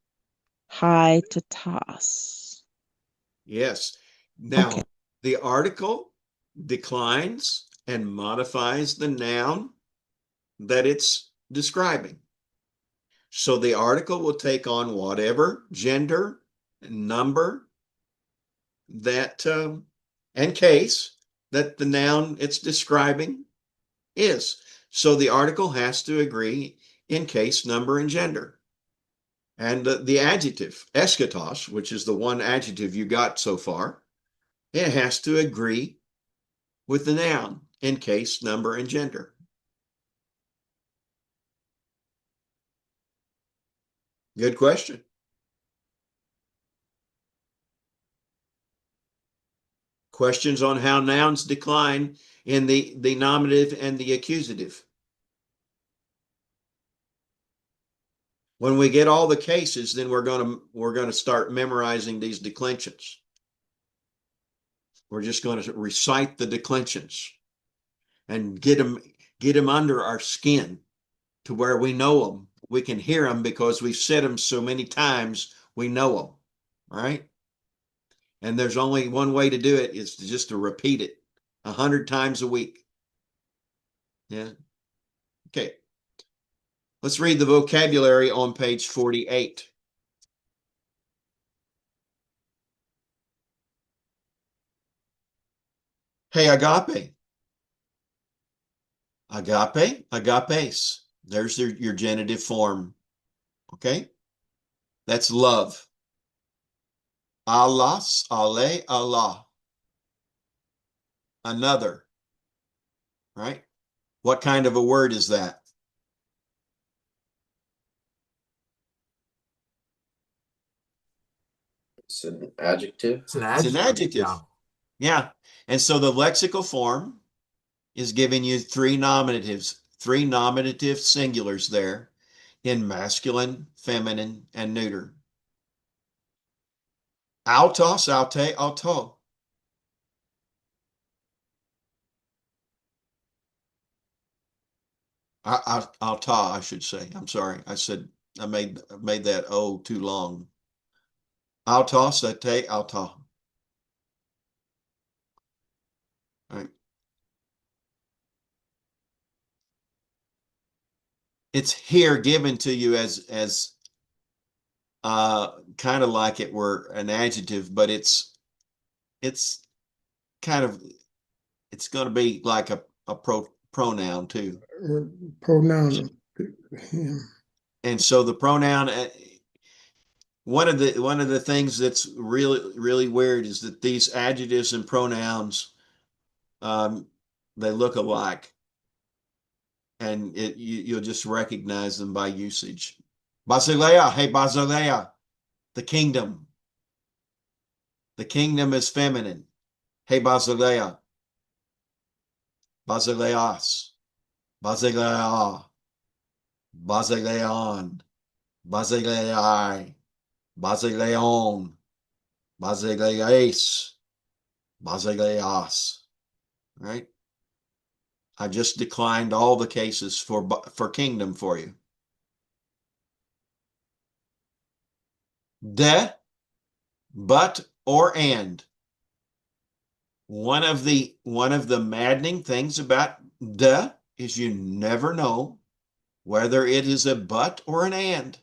Speaker 4: high to toss.
Speaker 1: Yes.
Speaker 4: Okay.
Speaker 1: Now, the article declines and modifies the noun that it's describing. So the article will take on whatever gender, number, that and case that the noun it's describing is. So the article has to agree in case, number, and gender. And the adjective, eschatos, which is the one adjective you got so far, it has to agree with the noun in case, number, and gender. Good question. Questions on how nouns decline in the nominative and the accusative. When we get all the cases, then we're gonna start memorizing these declensions. We're just going to recite the declensions and get them under our skin to where we know them. We can hear them because we've said them so many times. We know them, all right? And there's only one way to do it is just to repeat it 100 times a week. Yeah. Okay. Let's read the vocabulary on page 48. Hey, agape. Agape, agapes. There's your genitive form. Okay. That's love. Allahs, ale, Allah. Another, right? What kind of a word is that?
Speaker 8: It's an adjective.
Speaker 5: It's an
Speaker 1: It's an
Speaker 5: adjective.
Speaker 1: adjective. Yeah. And so the lexical form is giving you three nominatives, three nominative singulars there in masculine, feminine, and neuter. Autos, aute, auto. Alta, I should say. I'm sorry. I made that O too long. Autos, aute, auto. All right. It's here given to you as kind of like it were an adjective, but it's kind of it's going to be like a pronoun too.
Speaker 2: Pronoun. Yeah.
Speaker 1: And so the pronoun, one of the things that's really weird is that these adjectives and pronouns, um, they look alike, and you'll just recognize them by usage. Basileia, hey Basileia, the kingdom. The kingdom is feminine. Hey Basileia. basileas, basilea, basileon, basilei, basileon, basileas, basileas, right? I just declined all the cases for kingdom for you. De, but, or and. One of the maddening things about de is you never know whether it is a but or an and.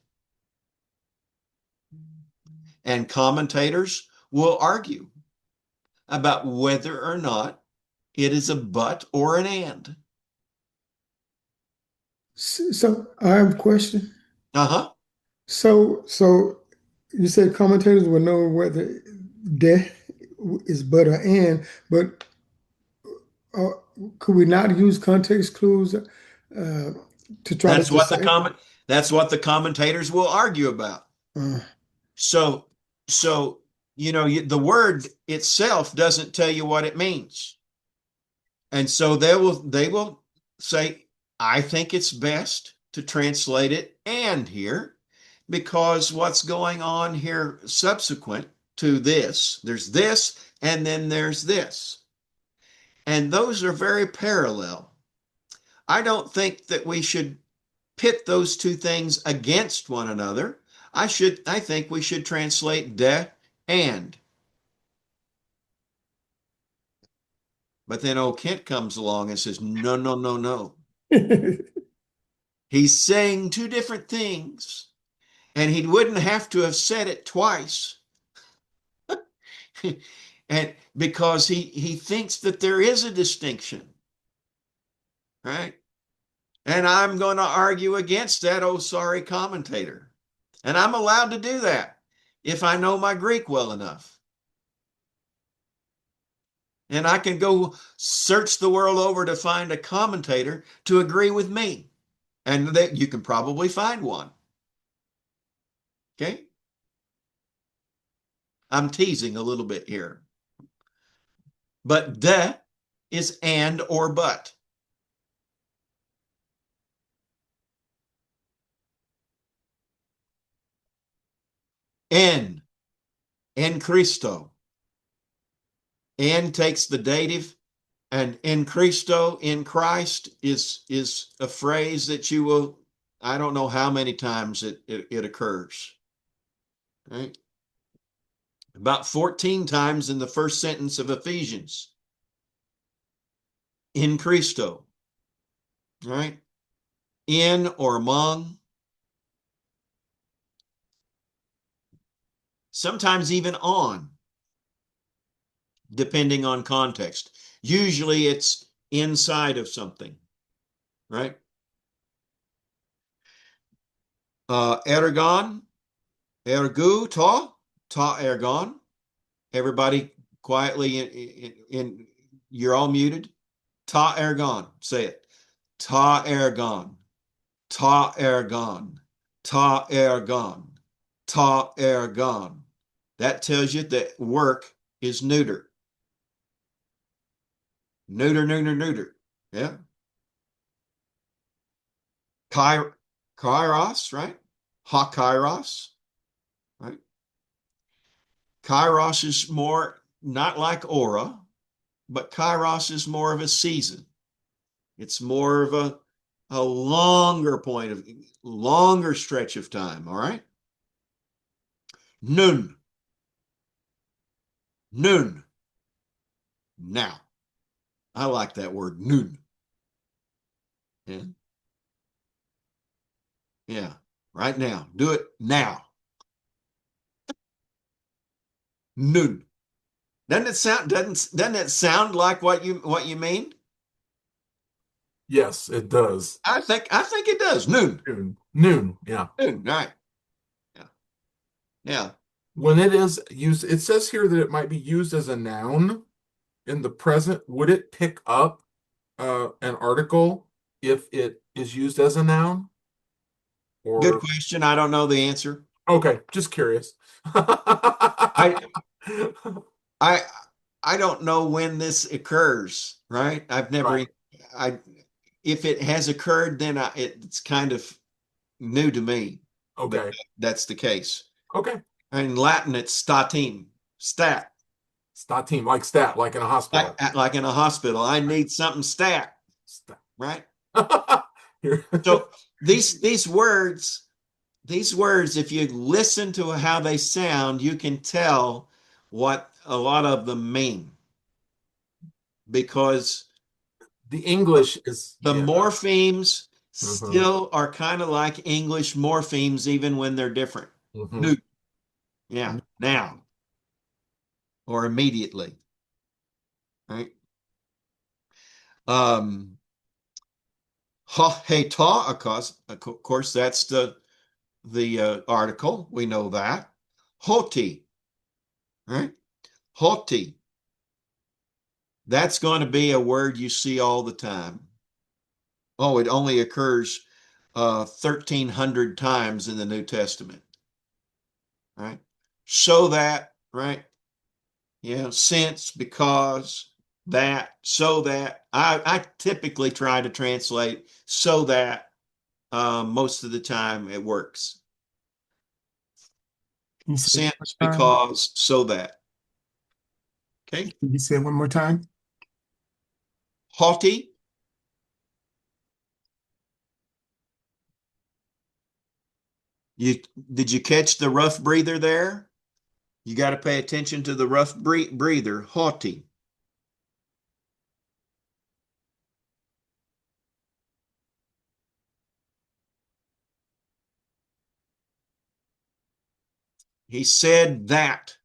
Speaker 1: And commentators will argue about whether or not it is a but or an and.
Speaker 2: So I have a question.
Speaker 1: Uh-huh.
Speaker 2: So you said commentators will know whether death is but or and, but uh, could we not use context clues to try to
Speaker 1: That's what
Speaker 2: decipher?
Speaker 1: the commentators will argue about.
Speaker 2: Uh,
Speaker 1: So the word itself doesn't tell you what it means. And so they will say, I think it's best to translate it and here, because what's going on here subsequent to this, there's this, and then there's this. And those are very parallel. I don't think that we should pit those two things against one another. I think we should translate de and. But then old Kent comes along and says, no, no, no, no. He's saying two different things, and he wouldn't have to have said it twice. And because he thinks that there is a distinction, right? And I'm going to argue against that, oh sorry commentator. And I'm allowed to do that if I know my Greek well enough. And I can go search the world over to find a commentator to agree with me. And that you can probably find one. Okay? I'm teasing a little bit here. But de is and or but. En Christo. En takes the dative, and en Christo, in Christ, is a phrase that you will, I don't know how many times it occurs. Right? About 14 times in the first sentence of Ephesians. In Christo. Right? In or among. Sometimes even on, depending on context. Usually it's inside of something, right? Ergon, ergu, ta ergon. Everybody quietly you're all muted. Ta ergon, say it. Ta ergon, ta ergon, ta ergon, ta ergon. That tells you that work is neuter. Neuter, neuter, neuter. Yeah. Kairos, right? Ha kairos, right? Kairos is more not like aura, but kairos is more of a season. It's more of a longer stretch of time. All right. Nun. Nun. Now. I like that word, nun. Yeah. Yeah. Right now. Do it now. Nun. Doesn't it sound like what you mean?
Speaker 5: Yes, it does.
Speaker 1: I think it does. Noon.
Speaker 5: Noon. Yeah.
Speaker 1: Noon. Right. Yeah. Yeah.
Speaker 5: When it is used, it says here that it might be used as a noun in the present. Would it pick up an article if it is used as a noun?
Speaker 1: Good
Speaker 5: Or
Speaker 1: question. I don't know the answer.
Speaker 5: okay, just curious.
Speaker 1: I I I don't know when this occurs, right? I've never
Speaker 5: Right.
Speaker 1: if it has occurred, then it's kind of new to me.
Speaker 5: Okay.
Speaker 1: That's the case.
Speaker 5: Okay.
Speaker 1: In Latin, it's statim, stat.
Speaker 5: Statim, like stat, like in a hospital.
Speaker 1: Like in a hospital. I need something stat,
Speaker 5: Stat.
Speaker 1: right?
Speaker 5: Here.
Speaker 1: So these words, if you listen to how they sound, you can tell what a lot of them mean. Because
Speaker 5: The English is
Speaker 1: the morphemes
Speaker 5: Mhm.
Speaker 1: still are kind of like English morphemes, even when they're different.
Speaker 5: Mhm.
Speaker 1: Yeah, now or immediately, right? Hey, ta, of course, that's the article. We know that. Hoti, right? Hoti. That's going to be a word you see all the time. Oh, it only occurs 1,300 times in the New Testament, right? So that, right? Yeah, since, because, that, so that. I typically try to translate so that. Most of the time it works.
Speaker 7: Can you say it one
Speaker 1: Since,
Speaker 7: more time?
Speaker 1: because, so that. Okay.
Speaker 7: Can you say it one more time?
Speaker 1: Haughty. Did you catch the rough breather there? You got to pay attention to the rough breather. Haughty. He said that,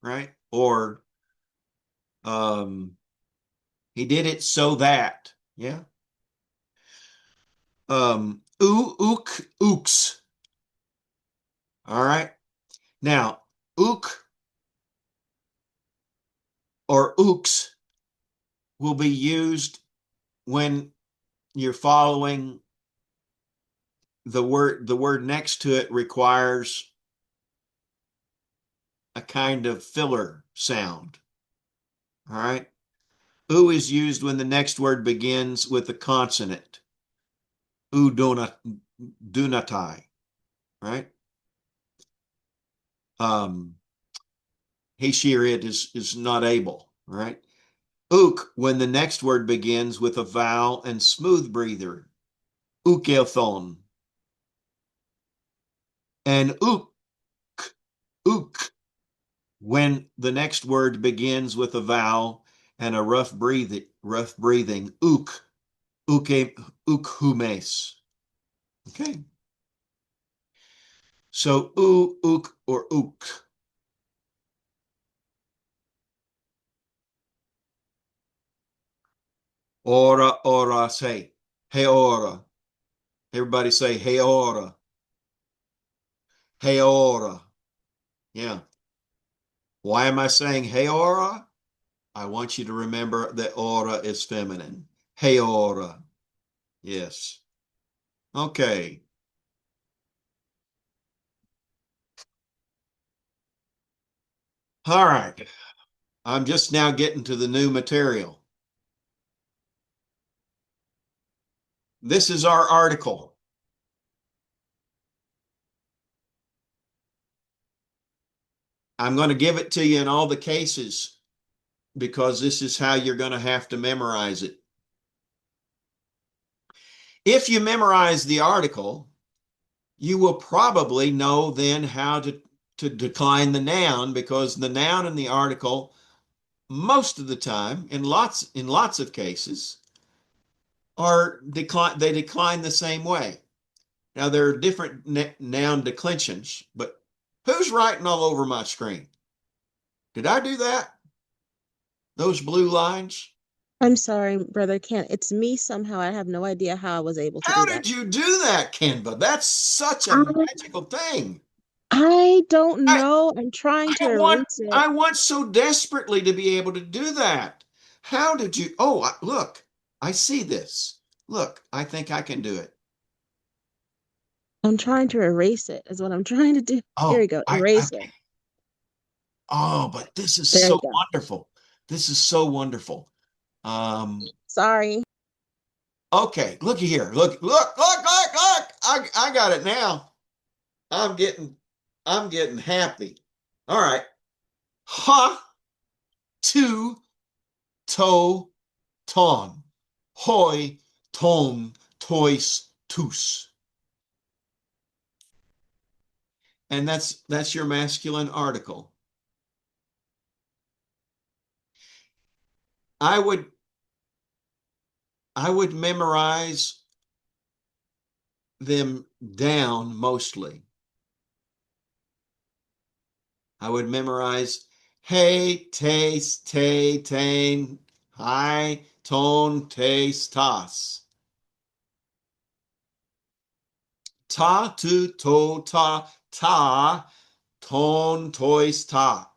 Speaker 1: right? Or he did it so that. Yeah. Ooks. All right. Now, ook or ooks will be used when you're following the word next to it requires a kind of filler sound. All right. Oo is used when the next word begins with a consonant. Oo donatai, right? He, she, or it is not able, right? Ook when the next word begins with a vowel and smooth breather. Ukelthon. And ook when the next word begins with a vowel and a rough breathing, ukhumes. Okay. So ook, or ook. Ora, say. Hey, ora. Everybody say, hey, ora. Hey, ora. Yeah. Why am I saying hey, ora? I want you to remember that ora is feminine. Hey, ora. Yes. Okay. All right. I'm just now getting to the new material. This is our article. I'm going to give it to you in all the cases because this is how you're going to have to memorize it. If you memorize the article, you will probably know then how to decline the noun, because the noun and the article, most of the time, in lots of cases, they decline the same way. Now there are different noun declensions, but who's writing all over my screen? Did I do that? Those blue lines?
Speaker 4: I'm sorry, Brother Ken. It's me somehow. I have no idea how I was able to
Speaker 1: How
Speaker 4: do that.
Speaker 1: did you do that, Kenva? That's such a
Speaker 4: I,
Speaker 1: magical thing.
Speaker 4: I don't
Speaker 1: I,
Speaker 4: know. I'm trying to
Speaker 1: I want
Speaker 4: erase it.
Speaker 1: I want so desperately to be able to do that. How did you? Oh, look, I see this. Look, I think I can do it.
Speaker 4: I'm trying to erase it, is what I'm trying to do. Here we
Speaker 1: Oh,
Speaker 4: go.
Speaker 1: I
Speaker 4: Erase it.
Speaker 1: oh, but this is
Speaker 4: There
Speaker 1: so
Speaker 4: we go.
Speaker 1: wonderful. This is so wonderful. Um,
Speaker 4: Sorry.
Speaker 1: Okay, looky here. Look. I got it now. I'm getting happy. All right. Ha, tu, to, ton. Hoi, ton, tois, tus. And that's your masculine article. I would memorize them down mostly. I would memorize hey, taste, tay, tain, high, tone, taste, toss. Ta, tu, to, ta, ton, tois, ta.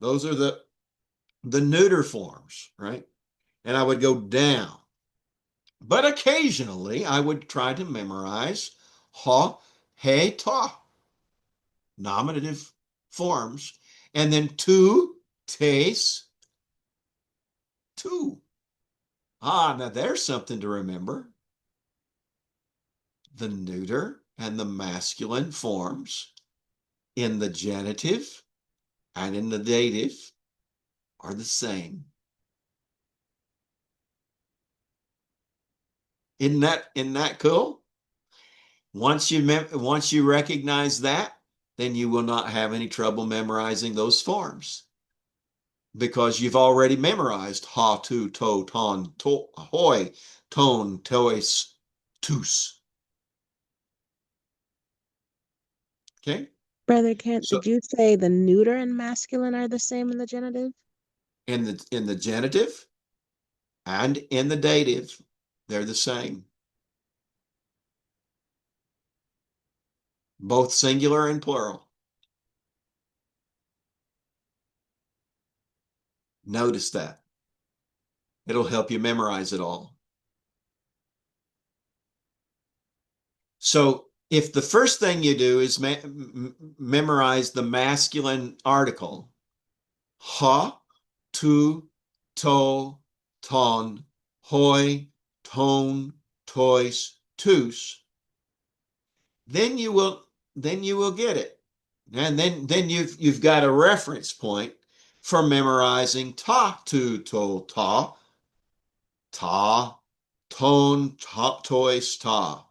Speaker 1: Those are the neuter forms, right? And I would go down. But occasionally I would try to memorize ha, he, ta, nominative forms, and then tu, tes, tu. Ah, now there's something to remember. The neuter and the masculine forms in the genitive and in the dative are the same. Isn't that cool? Once you recognize that, then you will not have any trouble memorizing those forms because you've already memorized ha, tu, to, ton, to, hoi, ton, tois, tus. Okay?
Speaker 4: Brother Kent,
Speaker 1: So
Speaker 4: did you say the neuter and masculine are the same in the genitive?
Speaker 1: in the genitive and in the dative, they're the same. Both singular and plural. Notice that. It'll help you memorize it all. So if the first thing you do is memorize the masculine article, ha, tu, to, ton, hoi, ton, tois, tus, then you will get it. And then you've got a reference point for memorizing ta, tu, to, ta, ton, tois, ta.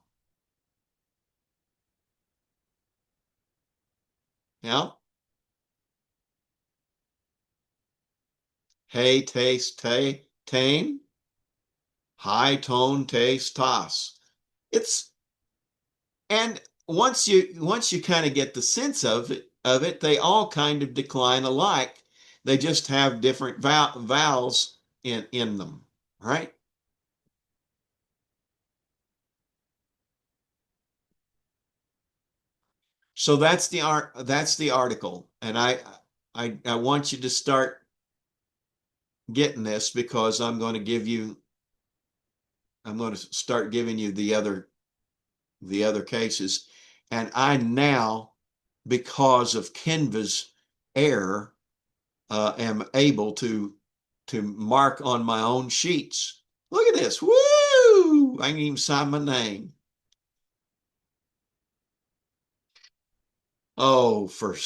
Speaker 1: Yeah. Hey, taste, tain, high tone, taste, toss. It's and once you kind of get the sense of it, they all kind of decline alike. They just have different vowels in them, right? So that's the article, and I want you to start getting this because I'm going to start giving you the other cases, and I now, because of Canva's error, am able to mark on my own sheets. Look at this. Woo! I can even sign my name. Oh, for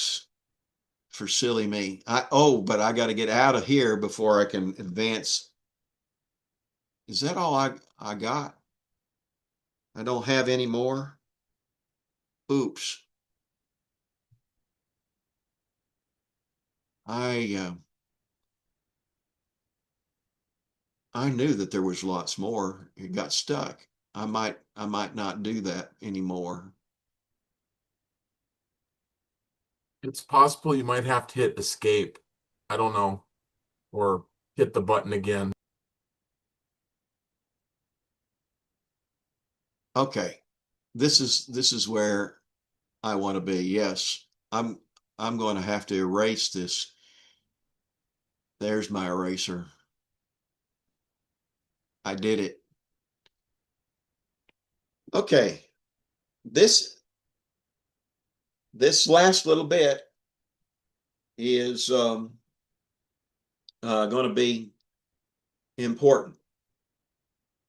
Speaker 1: silly me. But I got to get out of here before I can advance. Is that all I got? I don't have any more. Oops. I I knew that there was lots more. It got stuck. I might not do that anymore.
Speaker 5: It's possible you might have to hit escape. I don't know. Or hit the button again.
Speaker 1: Okay. This is where I want to be. Yes. I'm going to have to erase this. There's my eraser. I did it. Okay. This last little bit is going to be important.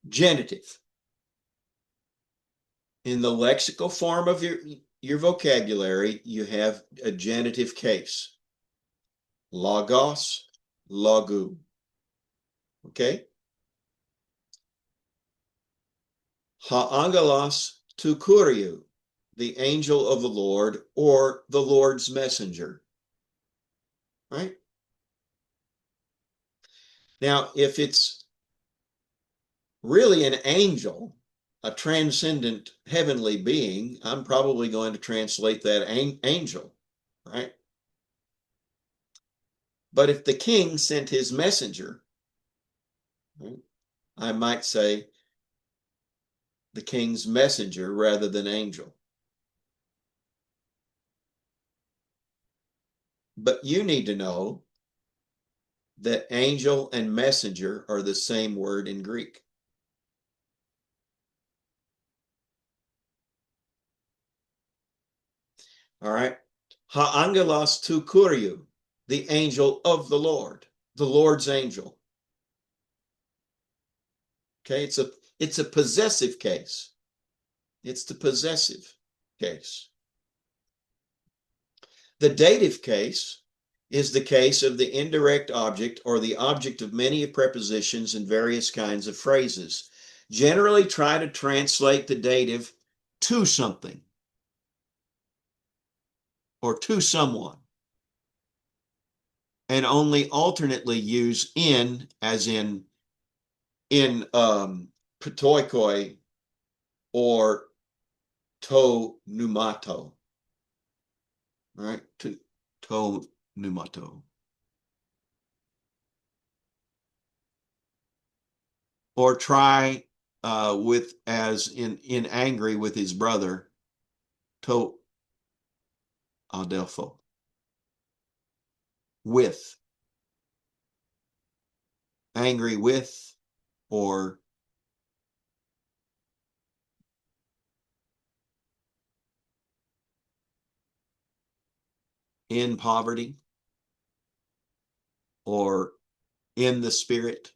Speaker 1: Genitive. In the lexical form of your vocabulary, you have a genitive case. Logos, logu. Okay? Ha'angelos tu kuriou, the angel of the Lord, or the Lord's messenger. Right? Now, if it's really an angel, a transcendent heavenly being, I'm probably going to translate that angel, right? But if the king sent his messenger, right, I might say the king's messenger rather than angel. But you need to know that angel and messenger are the same word in Greek. All right. Ha'angelos tu kuriou, the angel of the Lord's angel. Okay, it's a possessive case. It's the possessive case. The dative case is the case of the indirect object or the object of many prepositions and various kinds of phrases. Generally try to translate the dative to something or to someone, and only alternately use in, as in ptoikoi or to pneumato, right? To pneumato. Or try with, as in angry with his brother, to adelpho. With. Angry with, or in poverty, or in the spirit.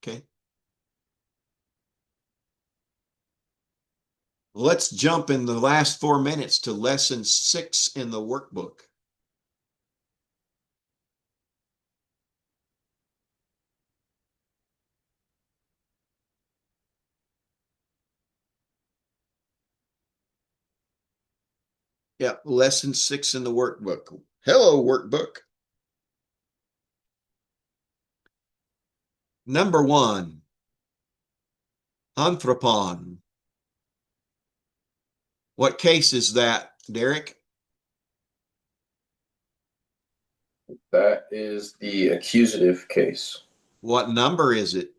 Speaker 1: Okay. Let's jump in the last 4 minutes to lesson 6 in the workbook. Yeah, lesson 6 in the workbook. Hello, workbook. Number 1, anthropon. What case is that, Derek?
Speaker 8: That is the accusative case.
Speaker 1: What number is it?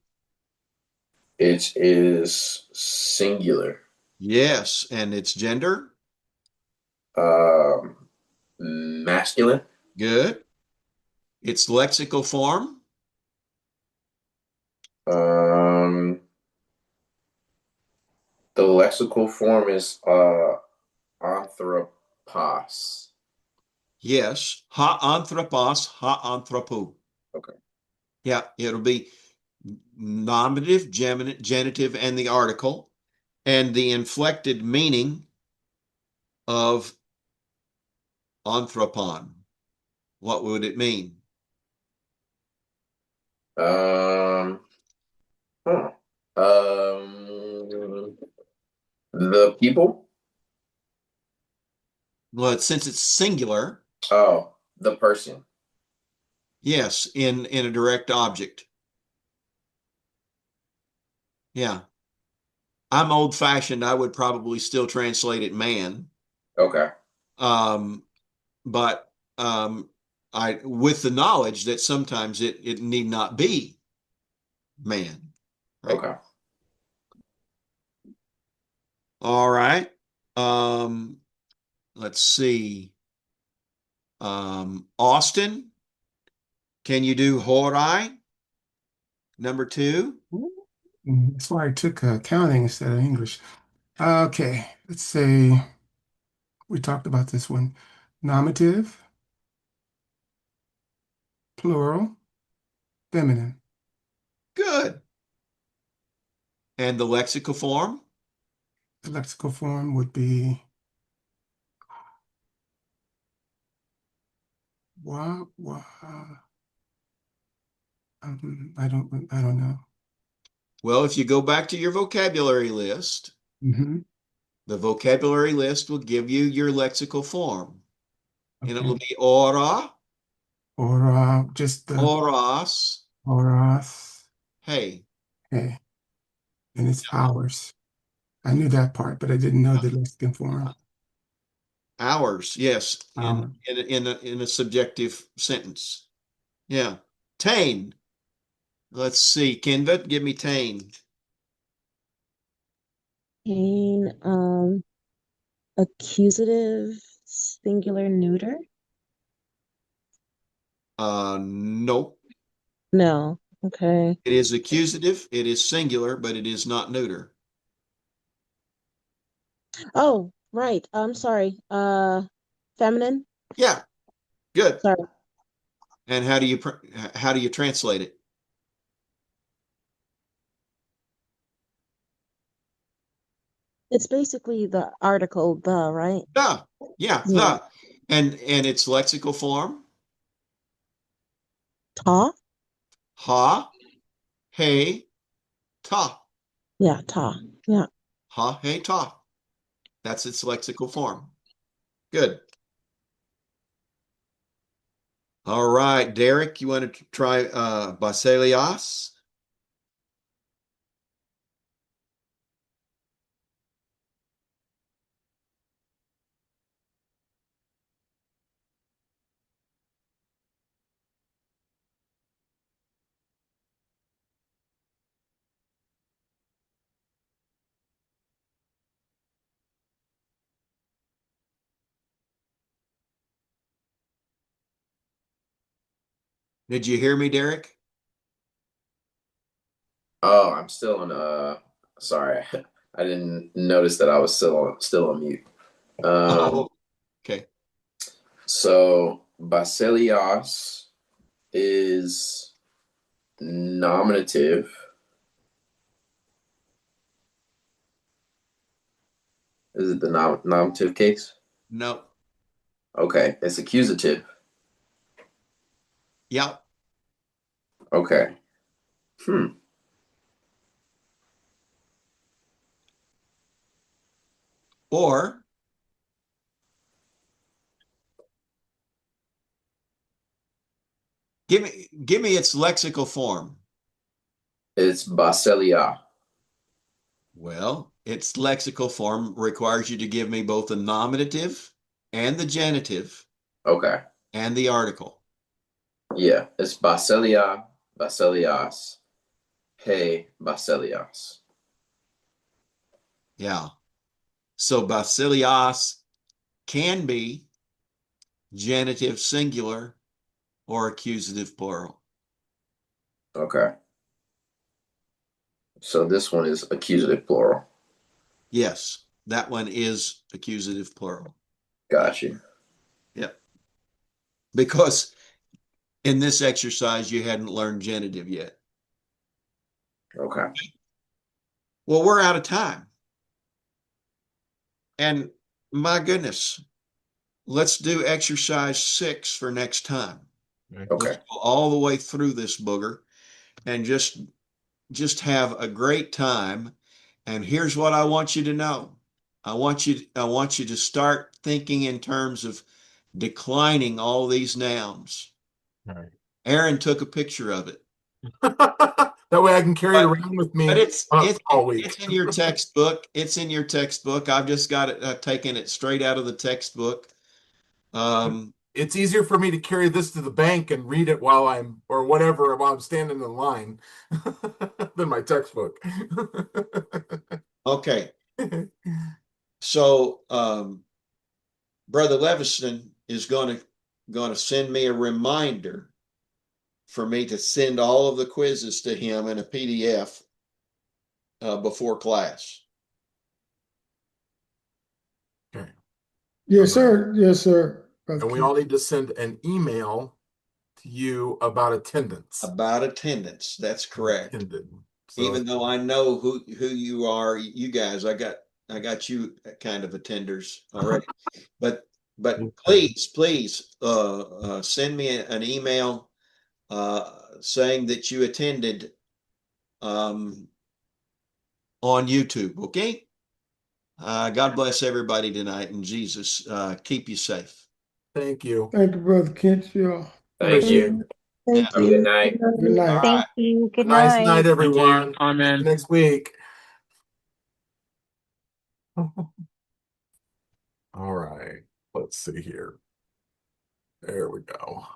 Speaker 8: It is singular.
Speaker 1: Yes, and its gender?
Speaker 8: Masculine.
Speaker 1: Good. Its lexical form?
Speaker 8: The lexical form is anthropos.
Speaker 1: Yes. Ha-anthropos, ha-anthropo.
Speaker 8: Okay.
Speaker 1: Yeah, it'll be nominative, genitive, and the article, and the inflected meaning of anthropon. What would it mean?
Speaker 8: Um, huh. The people.
Speaker 1: Well, since it's singular,
Speaker 8: Oh, the person.
Speaker 1: yes, in a direct object. Yeah. I'm old-fashioned. I would probably still translate it man.
Speaker 8: Okay.
Speaker 1: Um, but I, with the knowledge that sometimes it need not be man, right?
Speaker 8: Okay.
Speaker 1: All right. Um, let's see. Austin, can you do Horai? Number 2.
Speaker 7: That's why I took accounting instead of English. Okay, let's say we talked about this one. Nominative, plural, feminine.
Speaker 1: Good. And the lexical form?
Speaker 7: The lexical form would be wah. I don't know.
Speaker 1: Well, if you go back to your vocabulary list,
Speaker 7: Hmm.
Speaker 1: the vocabulary list will give you your lexical form. And it will
Speaker 7: Okay.
Speaker 1: be ora,
Speaker 7: Or just the
Speaker 1: oras,
Speaker 7: horas.
Speaker 1: hey.
Speaker 7: Okay. And it's hours. I knew that part, but I didn't know the Mexican form.
Speaker 1: Hours, yes, in
Speaker 7: Hour.
Speaker 1: in a subjective sentence. Yeah. Tain. Let's see. Kinvet, give me tain.
Speaker 4: Pain, accusative, singular, neuter?
Speaker 1: Nope.
Speaker 4: No. Okay.
Speaker 1: It is accusative. It is singular, but it is not neuter.
Speaker 4: Oh, right. I'm sorry. Feminine?
Speaker 1: Yeah, good.
Speaker 4: Sorry.
Speaker 1: And how do you translate it?
Speaker 4: It's basically the article the, right?
Speaker 1: The. Yeah,
Speaker 4: Yeah.
Speaker 1: the. And its lexical form?
Speaker 4: Ta?
Speaker 1: Ha, hey, ta.
Speaker 4: Yeah, ta. Yeah.
Speaker 1: Ha, hey, ta. That's its lexical form. Good. All right, Derek, you want to try Baselias? Did you hear me, Derek?
Speaker 8: Oh, I'm still on. Sorry, I didn't notice that I was still on mute.
Speaker 1: Oh, okay.
Speaker 8: So Basilios is nominative. Is it the nominative case?
Speaker 1: No.
Speaker 8: Okay, it's accusative.
Speaker 1: Yep.
Speaker 8: Okay. Hmm.
Speaker 1: Or give me its lexical form.
Speaker 8: It's basilia.
Speaker 1: Well, its lexical form requires you to give me both the nominative and the genitive
Speaker 8: Okay.
Speaker 1: and the article.
Speaker 8: Yeah, it's basilia, basilias. Hey, basilias.
Speaker 1: Yeah. So Basilias can be genitive singular or accusative plural.
Speaker 8: Okay. So this one is accusative plural.
Speaker 1: Yes, that one is accusative plural.
Speaker 8: Got you.
Speaker 1: Yep. Because in this exercise, you hadn't learned genitive yet.
Speaker 8: Okay.
Speaker 1: Well, we're out of time. And my goodness, let's do exercise 6 for next time. Let's
Speaker 8: Okay.
Speaker 1: go all the way through this booger and just have a great time. And here's what I want you to know. I want you to start thinking in terms of declining all these nouns.
Speaker 5: All right.
Speaker 1: Aaron took a picture of it.
Speaker 5: That way I can carry it
Speaker 1: But
Speaker 5: around with
Speaker 1: but
Speaker 5: me
Speaker 1: it's it's
Speaker 5: all week.
Speaker 1: it's in your textbook. It's in your textbook. I've just got it taken it straight out of the textbook. Um,
Speaker 5: It's easier for me to carry this to the bank and read it while I'm or whatever while I'm standing in line than my textbook.
Speaker 1: okay. So Brother Leviston is going to send me a reminder for me to send all of the quizzes to him in a PDF before class.
Speaker 5: Okay.
Speaker 2: Yes, sir. Yes, sir. Brother
Speaker 5: And we
Speaker 2: King.
Speaker 5: all need to send an email to you about attendance.
Speaker 1: About attendance. That's correct.
Speaker 5: Attendance. So
Speaker 1: even though I know who you are, you guys, I got you kind of attenders already. But please send me an email saying that you attended on YouTube. Okay. God bless everybody tonight, and Jesus keep you safe.
Speaker 5: thank you.
Speaker 2: Thank you, Brother Kent. Y'all.
Speaker 8: Thank you.
Speaker 1: Yeah.
Speaker 4: Thank
Speaker 8: Have a good
Speaker 4: you.
Speaker 8: night.
Speaker 2: Good
Speaker 1: All
Speaker 2: night.
Speaker 1: right.
Speaker 3: Thank you. Good
Speaker 5: Nice night,
Speaker 3: night.
Speaker 5: everyone.
Speaker 6: Amen.
Speaker 5: Next week. All right. Let's see here. There we go.